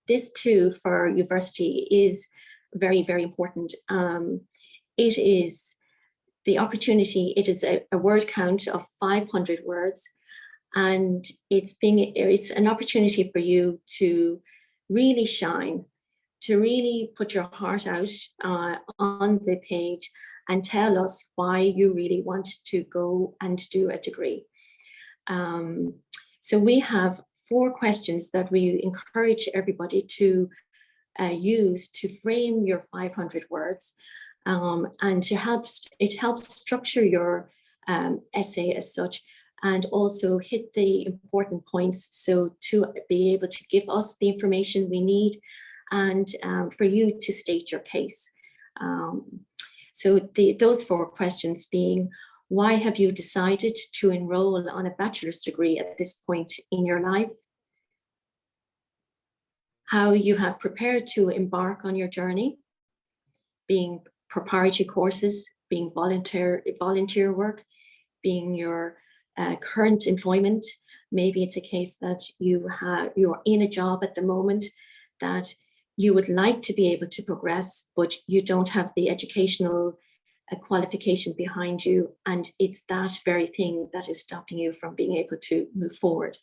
This too for Uversity is very, very important. It is the opportunity, it is a word count of 500 words. And it's an opportunity for you to really shine, to really put your heart out on the page and tell us why you really want to go and do a degree. So we have 4 questions that we encourage everybody to use to frame your 500 words, and it helps structure your essay as such, and also hit the important points, so to be able to give us the information we need, and for you to state your case. So those 4 questions being: why have you decided to enroll on a bachelor's degree at this point in your life? How you have prepared to embark on your journey, being preparatory courses, being volunteer work, being your current employment. Maybe it's a case that you're in a job at the moment that you would like to be able to progress, but you don't have the educational qualification behind you, and it's that very thing that is stopping you from being able to move forward.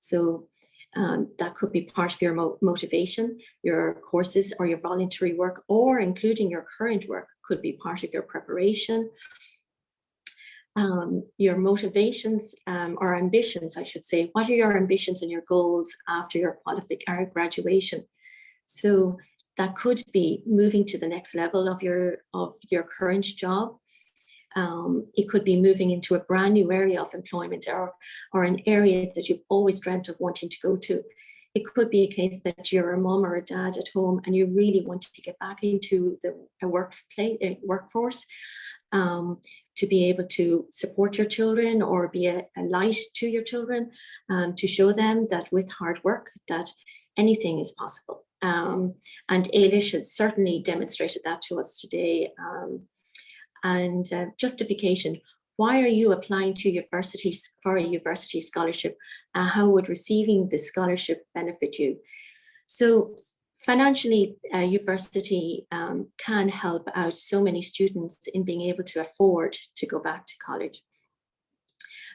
So that could be part of your motivation. Your courses or your voluntary work, or including your current work, could be part of your preparation. Your motivations or ambitions, I should say. What are your ambitions and your goals after your graduation? So that could be moving to the next level of your current job. It could be moving into a brand new area of employment, or an area that you've always dreamt of wanting to go to. It could be a case that you're a mom or a dad at home and you really want to get back into the workforce, to be able to support your children or be a light to your children, to show them that with hard work that anything is possible. And Alish has certainly demonstrated that to us today. And justification: why are you applying to universities for a university scholarship? How would receiving the scholarship benefit you? So financially, Uversity can help out so many students in being able to afford to go back to college.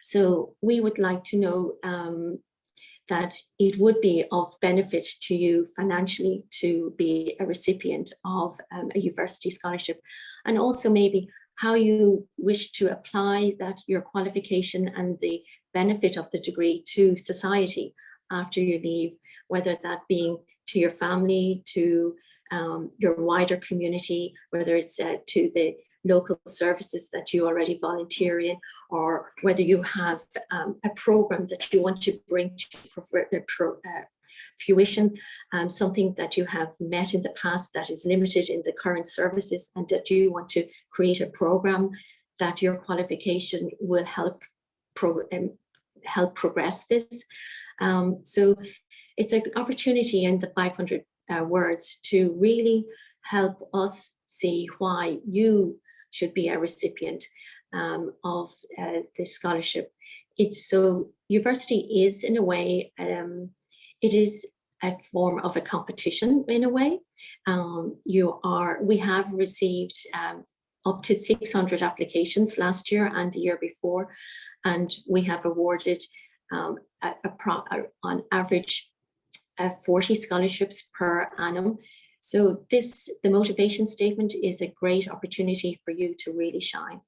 So we would like to know that it would be of benefit to you financially to be a recipient of a Uversity scholarship, and also maybe how you wish to apply that, your qualification and the benefit of the degree to society after you leave, whether that being to your family, to your wider community, whether it's to the local services that you already volunteer in, or whether you have a program that you want to bring to fruition, something that you have met in the past that is limited in the current services, and that you want to create a program that your qualification will help progress this. So it's an opportunity in the 500 words to really help us see why you should be a recipient of this scholarship. It's so Uversity is, in a way, it is a form of a competition in a way. We have received up to 600 applications last year and the year before, and we have awarded on average 40 scholarships per annum. So the motivation statement is a great opportunity for you to really shine.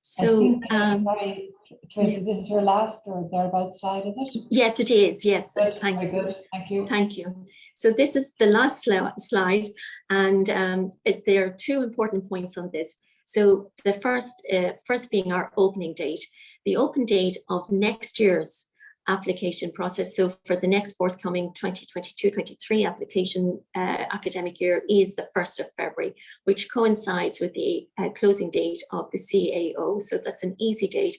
So, sorry, Tracey, this is your last or thereabouts slide, is it? Yes, it is. Yes, Good, thanks. very good. Thank you. Thank you. So this is the last slide, and there are two important points on this. So the first being our opening date. The open date of next year's application process, so for the next forthcoming 2022-23 application academic year, is the 1st of February, which coincides with the closing date of the CAO. So that's an easy date.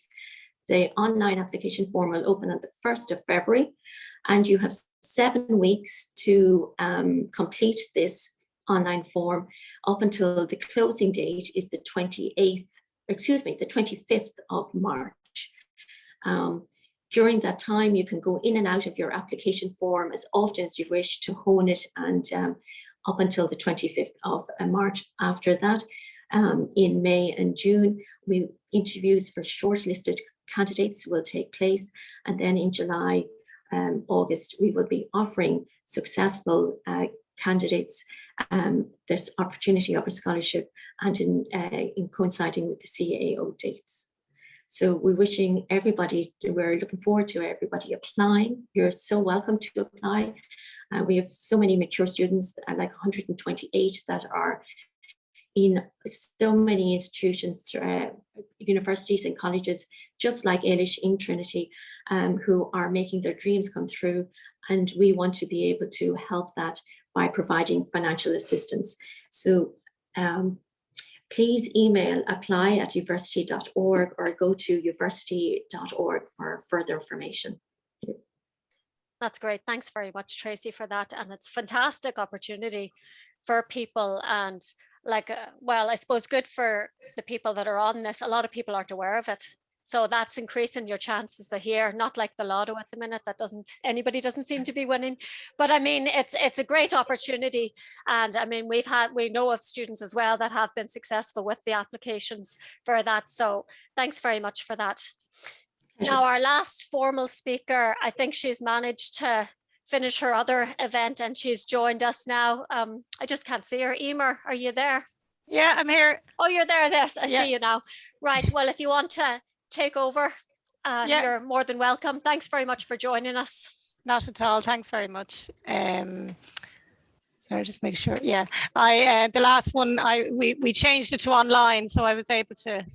The online application form will open on the 1st of February, and you have 7 weeks to complete this online form up until the closing date is the 25th of March. During that time, you can go in and out of your application form as often as you wish to hone it, and up until the 25th of March. After that, in May and June, interviews for shortlisted candidates will take place, and then in July, August, we will be offering successful candidates this opportunity of a scholarship, and in coinciding with the CAO dates. So we're wishing everybody, we're looking forward to everybody applying. You're so welcome to apply. We have so many mature students, like 128, that are in so many institutions, universities and colleges, just like Alish in Trinity, who are making their dreams come true. And we want to be able to help that by providing financial assistance. So please email apply@uversity.org or go to uversity.org for further information. That's great. Thanks very much, Tracey, for that. And it's a fantastic opportunity for people, and well, I suppose good for the people that are on this. A lot of people aren't aware of it. So that's increasing your chances here, not like the lotto at the minute that anybody doesn't seem to be winning. But I mean, it's a great opportunity. And I mean, we know of students as well that have been successful with the applications for that. So thanks very much for that. Now, our last formal speaker, I think she's managed to finish her other event and she's joined us now. I just can't see her. Emer, are you there? Yeah, I'm here. Oh, you're there. Yes, I see you now. Right. Well, if you want to take over, you're more than welcome. Thanks very much for joining us. Not at all. Thanks very much. Sorry, just make sure. Yeah, the last one we changed it to online, so I was able to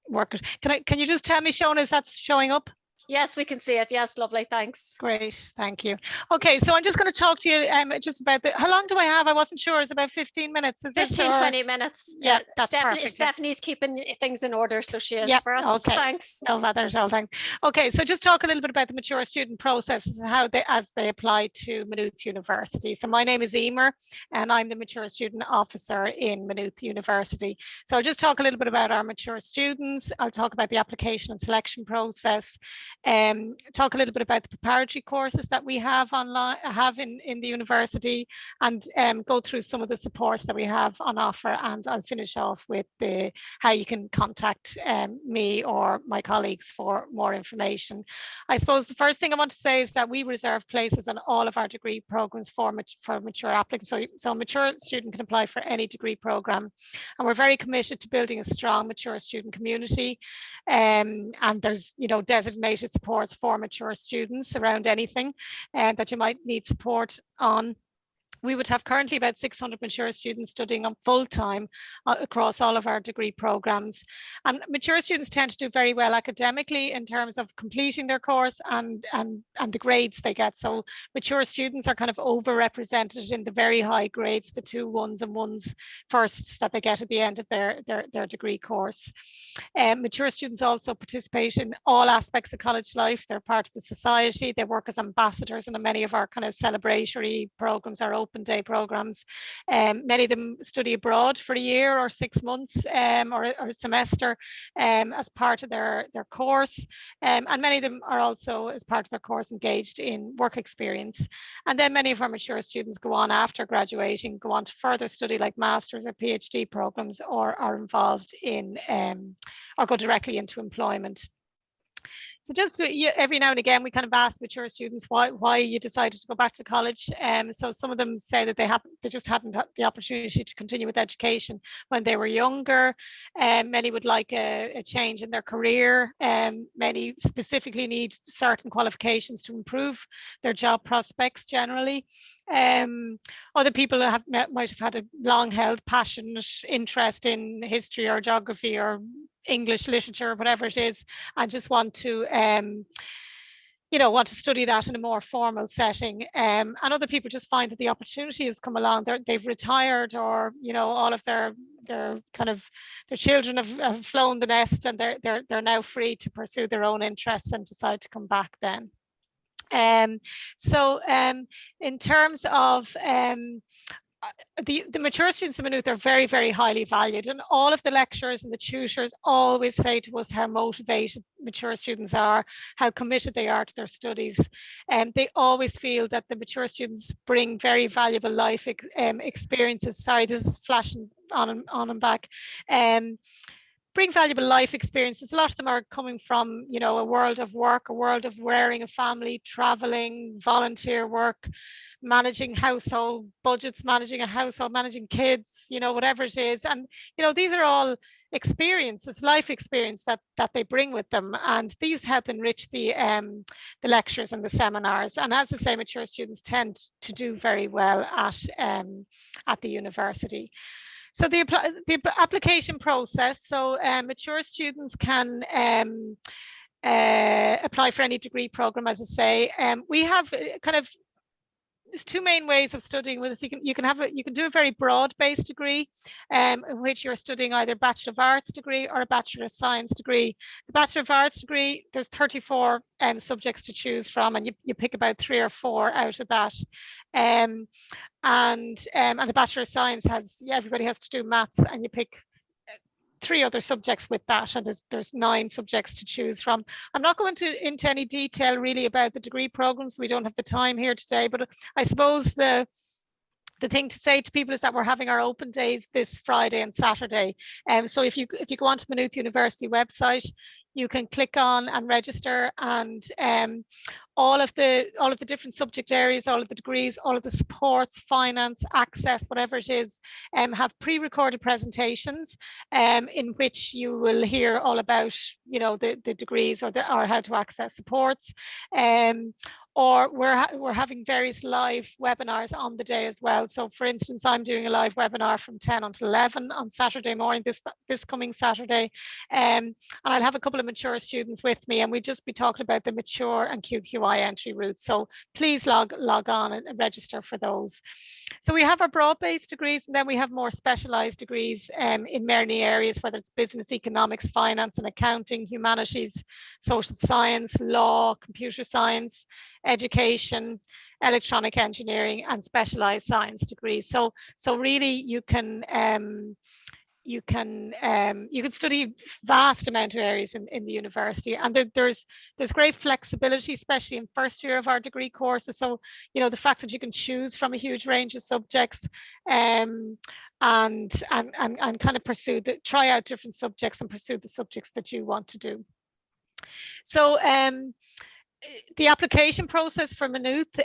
work it. Can you just tell me, Shona, is that showing up? Yes, we can see it. Yes, lovely. Thanks. Great. Thank you. Okay, so I'm just going to talk to you just about how long do I have? I wasn't sure. It's about 15 minutes. Is 15, 20 minutes. Yeah, that's perfect. Stephanie's keeping things in order, so she is for us. Okay. Thanks. No bother at all. Thanks. Okay, so just talk a little bit about the mature student processes and as they apply to Maynooth University. So my name is Emer, and I'm the mature student officer in Maynooth University. So I'll just talk a little bit about our mature students. I'll talk about the application and selection process. talk a little bit about the preparatory courses that we have online, in the university, and go through some of the supports that we have on offer. And I'll finish off with how you can contact me or my colleagues for more information. I suppose the first thing I want to say is that we reserve places on all of our degree programs for mature applicants. So a mature student can apply for any degree program, and we're very committed to building a strong mature student community. And there's, you know, designated supports for mature students around anything that you might need support on. We would have currently about 600 mature students studying on full-time across all of our degree programs. And mature students tend to do very well academically in terms of completing their course and the grades they get. So mature students are kind of overrepresented in the very high grades, the 2 1s and 1s firsts that they get at the end of their degree course. Mature students also participate in all aspects of college life. They're part of the society. They work as ambassadors in many of our kind of celebratory programs, our open day programs. Many of them study abroad for a year or 6 months or a semester as part of their course. And many of them are also, as part of their course, engaged in work experience. And then many of our mature students go on after graduating, go on to further study like master's or PhD programs, or are involved in or go directly into employment. So just every now and again, we kind of ask mature students why you decided to go back to college. So some of them say that they just hadn't had the opportunity to continue with education when they were younger. Many would like a change in their career. Many specifically need certain qualifications to improve their job prospects generally. Other people might have had a long-held passionate interest in history or geography or English literature, whatever it is, and just want to study that in a more formal setting. And other people just find that the opportunity has come along. They've retired, or all of their children have flown the nest, and they're now free to pursue their own interests and decide to come back then. In terms of the mature students in Maynooth are very, very highly valued, and all of the lecturers and the tutors always say to us how motivated mature students are, how committed they are to their studies. And they always feel that the mature students bring very valuable life experiences. Sorry, this is flashing on and back. Bring valuable life experiences. A lot of them are coming from, a world of work, a world of rearing a family, traveling, volunteer work, managing household budgets, managing a household, managing kids, whatever it is. And, these are all experiences, life experience that they bring with them. And these help enrich the lectures and the seminars. And as I say, mature students tend to do very well at the university. So the application process, so mature students can apply for any degree program, as I say. We have there's 2 main ways of studying with us. You can do a very broad-based degree, in which you're studying either Bachelor of Arts degree or a Bachelor of Science degree. The Bachelor of Arts degree, there's 34 subjects to choose from, and you pick about 3 or 4 out of that. And the Bachelor of Science everybody has to do maths, and you pick 3 other subjects with that, and there's 9 subjects to choose from. I'm not going into any detail really about the degree programs. We don't have the time here today, but I suppose the thing to say to people is that we're having our open days this Friday and Saturday. So if you go onto Maynooth University website, you can click on and register, and all of the different subject areas, all of the degrees, all of the supports, finance, access, whatever it is, have pre-recorded presentations in which you will hear all about the degrees or how to access supports. Or we're having various live webinars on the day as well. So for instance, I'm doing a live webinar from 10 until 11 on Saturday morning, this coming Saturday. And I'll have a couple of mature students with me, and we'll just be talking about the mature and QQI entry route. So please log on and register for those. So we have our broad-based degrees, and then we have more specialised degrees in many areas, whether it's business, economics, finance and accounting, humanities, social science, law, computer science, education, electronic engineering, and specialised science degrees. So really you can you can study vast amount of areas in the university, and there's great flexibility, especially in first year of our degree courses. So, you know, the fact that you can choose from a huge range of subjects, and kind of try out different subjects and pursue the subjects that you want to do. So the application process for Maynooth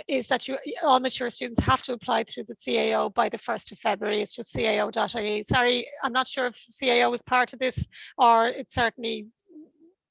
is that all mature students have to apply through the CAO by the 1st of February. It's just cao.ie. Sorry, I'm not sure if CAO is part of this, or it's certainly,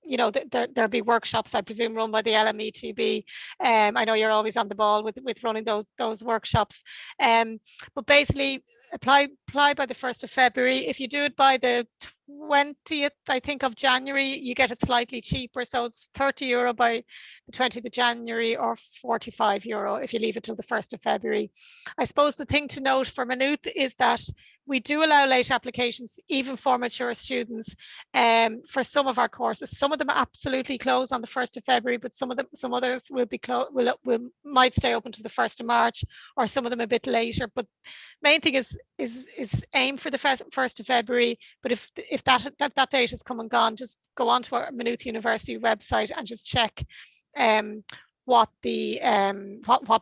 you know, there'll be workshops, I presume, run by the LMETB. I know you're always on the ball with running those workshops. But basically, apply by the 1st of February. If you do it by the 20th, I think, of January, you get it slightly cheaper. So it's €30 by the 20th of January, or €45 if you leave it till the 1st of February. I suppose the thing to note for Maynooth is that we do allow late applications, even for mature students, for some of our courses. Some of them absolutely close on the 1st of February, but some others will be might stay open to the 1st of March, or some of them a bit later. But main thing is aim for the 1st of February. But if that date has come and gone, just go onto our Maynooth University website and just check what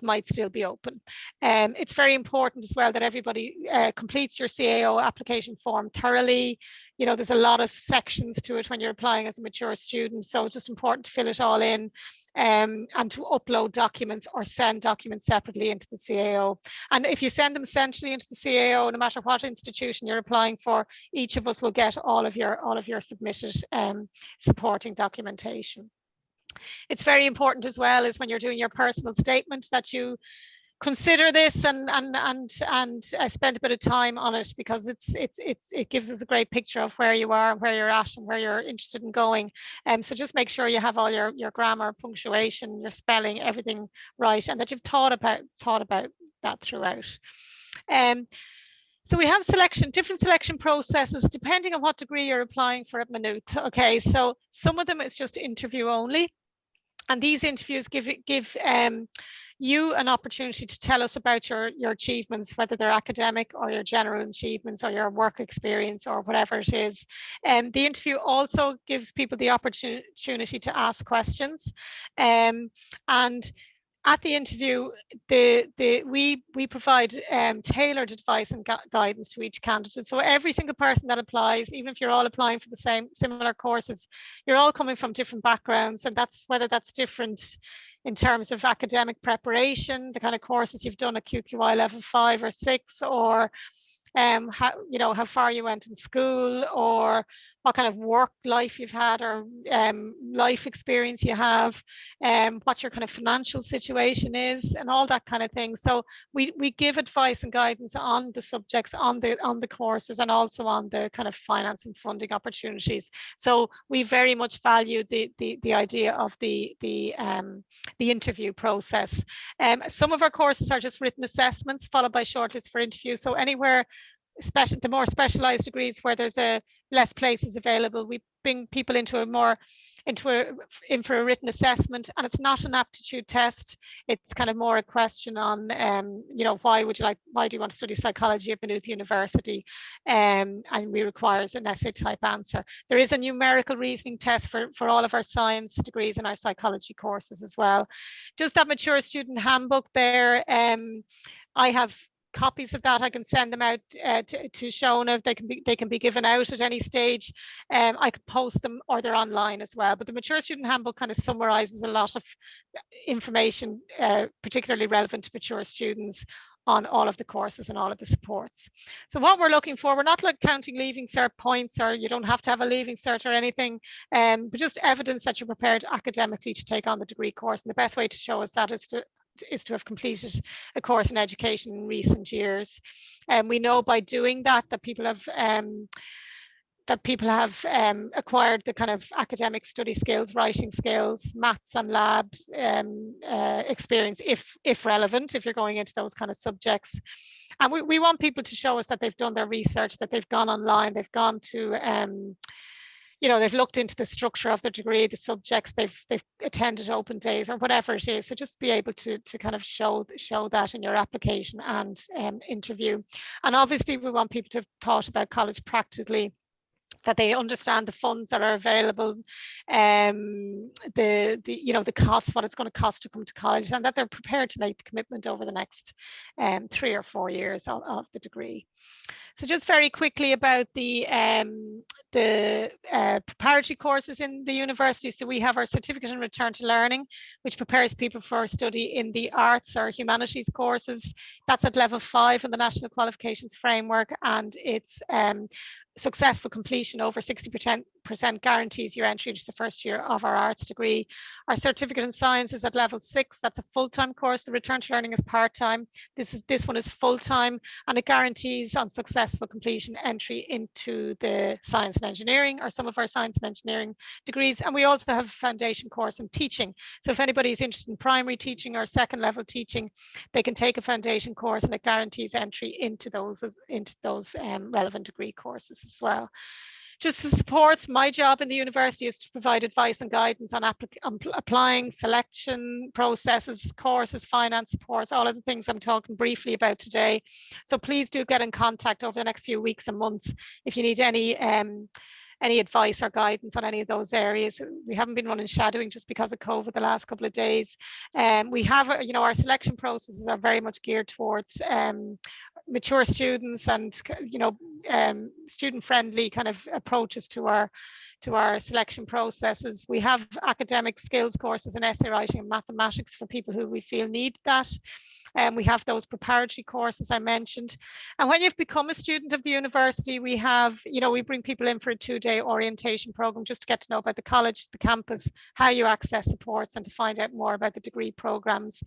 might still be open. It's very important as well that everybody completes your CAO application form thoroughly. You know, there's a lot of sections to it when you're applying as a mature student, so it's just important to fill it all in, and to upload documents or send documents separately into the CAO. And if you send them centrally into the CAO, no matter what institution you're applying for, each of us will get all of your submitted supporting documentation. It's very important as well is when you're doing your personal statement that you consider this and spend a bit of time on it, because it gives us a great picture of where you are and where you're at and where you're interested in going. So just make sure you have all your grammar, punctuation, your spelling, everything right, and that you've thought about that throughout. So we have different selection processes depending on what degree you're applying for at Maynooth. Okay, so some of them is just interview only. And these interviews give you an opportunity to tell us about your achievements, whether they're academic or your general achievements or your work experience or whatever it is. The interview also gives people the opportunity to ask questions. And at the interview, we provide tailored advice and guidance to each candidate. So every single person that applies, even if you're all applying for the similar courses, you're all coming from different backgrounds, and whether that's different in terms of academic preparation, the kind of courses you've done at QQI level 5 or 6, or how far you went in school, or what kind of work life you've had, or life experience you have, what your kind of financial situation is, and all that kind of thing. So we give advice and guidance on the subjects, on the courses, and also on the kind of finance and funding opportunities. So we very much value the idea of the interview process. Some of our courses are just written assessments followed by shortlist for interview. So anywhere, the more specialized degrees where there's less places available, we bring people in for a written assessment, and it's not an aptitude test. It's kind of more a question on, why do you want to study psychology at Maynooth University? And we require an essay type answer. There is a numerical reasoning test for all of our science degrees and our psychology courses as well. Just that mature student handbook there. I have copies of that. I can send them out to Shona. They can be given out at any stage. I could post them, or they're online as well. But the Mature Student Handbook kind of summarizes a lot of information, particularly relevant to mature students, on all of the courses and all of the supports. So what we're looking for, we're not counting Leaving Cert points, or you don't have to have a Leaving Cert or anything, but just evidence that you're prepared academically to take on the degree course. And the best way to show us that is to have completed a course in education in recent years. And we know by doing that people have acquired the kind of academic study skills, writing skills, maths and labs experience, if relevant, if you're going into those kind of subjects. And we want people to show us that they've done their research, that they've gone online, they've gone to you know, they've looked into the structure of the degree, the subjects, they've attended open days or whatever it is. So just be able to kind of show that in your application and interview. And obviously we want people to have thought about college practically, that they understand the funds that are available, the costs, what it's going to cost to come to college, and that they're prepared to make the commitment over the next 3 or 4 years of the degree. So just very quickly about the preparatory courses in the university. So we have our certificate in return to learning, which prepares people for study in the arts or humanities courses. That's at level 5 in the National Qualifications Framework, and it's successful completion over 60% guarantees your entry into the first year of our arts degree. Our certificate in science is at level 6. That's a full-time course. The return to learning is part-time. This one is full-time, and it guarantees on successful completion entry into the science and engineering, or some of our science and engineering degrees. And we also have a foundation course in teaching. So if anybody is interested in primary teaching or second level teaching, they can take a foundation course, and it guarantees entry into those relevant degree courses as well. Just the supports, my job in the university is to provide advice and guidance on applying, selection processes, courses, finance supports, all of the things I'm talking briefly about today. So please do get in contact over the next few weeks and months if you need any advice or guidance on any of those areas. We haven't been running shadowing just because of COVID the last couple of days. We have, our selection processes are very much geared towards mature students and, student-friendly kind of approaches to our selection processes. We have academic skills courses in essay writing and mathematics for people who we feel need that. We have those preparatory courses I mentioned. And when you've become a student of the university, we have, we bring people in for a 2-day orientation program just to get to know about the college, the campus, how you access supports, and to find out more about the degree programs.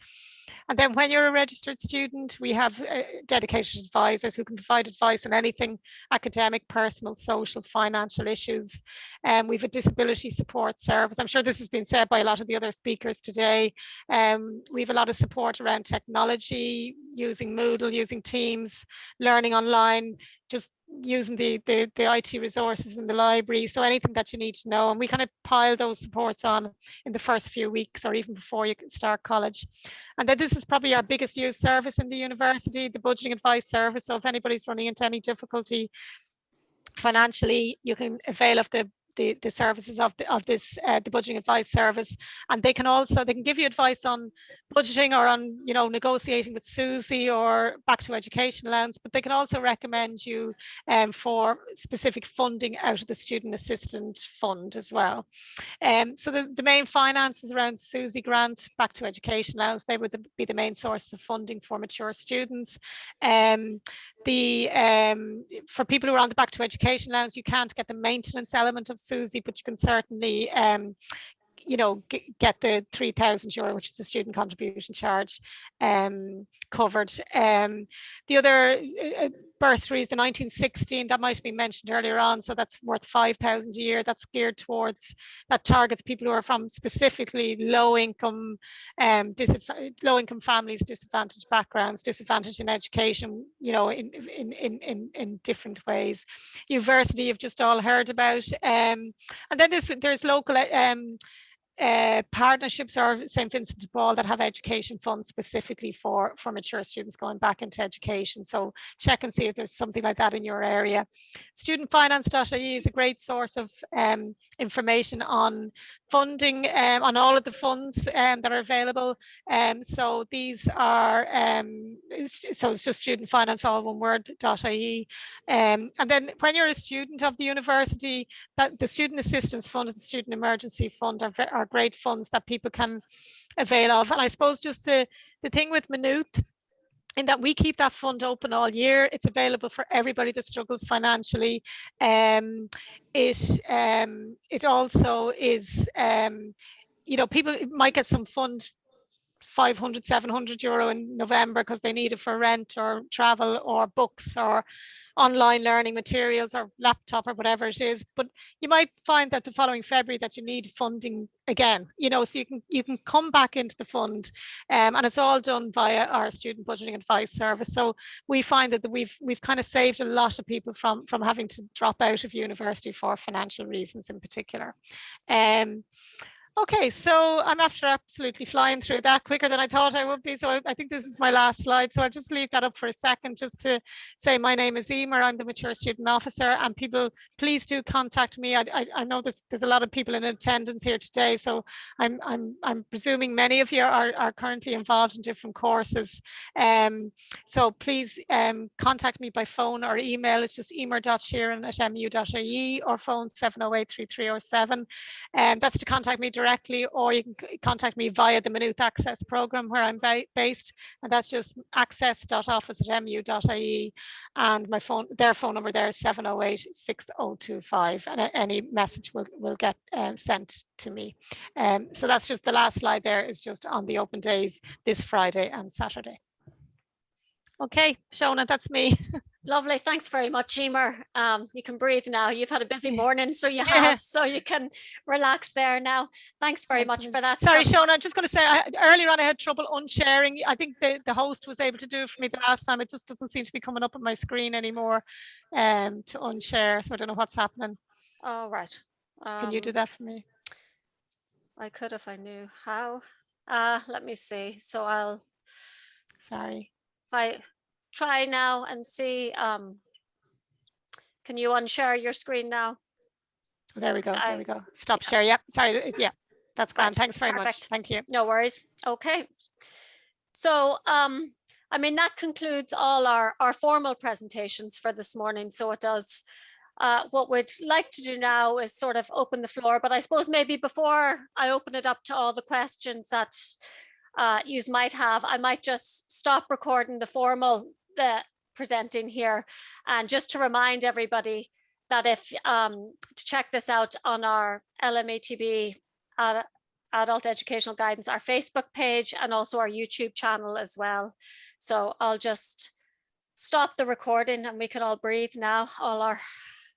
And then when you're a registered student, we have dedicated advisors who can provide advice on anything academic, personal, social, financial issues. We have a disability support service. I'm sure this has been said by a lot of the other speakers today. We have a lot of support around technology, using Moodle, using Teams, learning online, just using the IT resources in the library. So anything that you need to know, and we kind of pile those supports on in the first few weeks or even before you can start college. And then this is probably our biggest used service in the university, the budgeting advice service. So if anybody's running into any difficulty financially, you can avail of the services of the budgeting advice service, and they can give you advice on budgeting or on negotiating with Susie or back to education allowance, but they can also recommend you for specific funding out of the student assistant fund as well. So the main finances around Susie grant, back to education allowance, they would be the main source of funding for mature students. For people who are on the back to education allowance, you can't get the maintenance element of Susie, but you can certainly get the €3,000, which is the student contribution charge, covered. The other bursaries, the 1916, that might have been mentioned earlier on, so that's worth €5,000 a year. That's geared towards, that targets people who are from specifically low-income families, disadvantaged backgrounds, disadvantaged in education, in different ways. Uversity, you've just all heard about, and then there's local partnerships or St. Vincent de Paul that have education funds specifically for mature students going back into education. So check and see if there's something like that in your area. Studentfinance.ie is a great source of information on funding, on all of the funds that are available. So these are, so it's just studentfinance, all one word.ie. And then when you're a student of the university, that the Student Assistance Fund and the Student Emergency Fund are great funds that people can avail of. And I suppose just the thing with Maynooth, in that we keep that fund open all year. It's available for everybody that struggles financially. It also is, people might get some fund 500, 700 euro in November because they need it for rent or travel or books or online learning materials or laptop or whatever it is. But you might find that the following February that you need funding again, you know, so you can come back into the fund, and it's all done via our student budgeting advice service. So we find that we've kind of saved a lot of people from having to drop out of university for financial reasons in particular. Okay, so I'm after absolutely flying through that quicker than I thought I would be. So I think this is my last slide. So I'll just leave that up for a second just to say my name is Emer. I'm the Mature Student Officer, and people, please do contact me. I know there's a lot of people in attendance here today, so I'm presuming many of you are currently involved in different courses. So please contact me by phone or email. It's just emer.sheerin@mu.ie or phone 708-3307. That's to contact me directly, or you can contact me via the Maynooth Access Programme where I'm based, and that's just access.office@mu.ie, and their phone number there is 708-6025, and any message will get sent to me. So that's just the last slide there is just on the open days this Friday and Saturday. Okay, Shona, that's me. Lovely. Thanks very much, Emer. You can breathe now. You've had a busy morning, so you have, so you can relax there now. Thanks very much for that. Sorry, Shona, I'm just going to say, earlier on I had trouble unsharing. I think the host was able to do it for me the last time. It just doesn't seem to be coming up on my screen anymore to unshare. So I don't know what's happening. All right. Can you do that for me? I could if I knew how. Let me see. So Sorry. If I try now and see, can you unshare your screen now? There we go. There we go. Stop share. Yeah. Sorry. Yeah. That's grand. Right. Thanks very Perfect. much. Thank you. No worries. Okay. So, I mean, that concludes all our formal presentations for this morning. So it does. What we'd like to do now is sort of open the floor, but I suppose maybe before I open it up to all the questions that you might have, I might just stop recording the presenting here, and just to remind everybody that if to check this out on our LMETB Adult Educational Guidance, our Facebook page, and also our YouTube channel as well. So I'll just stop the recording and we can all breathe now, all our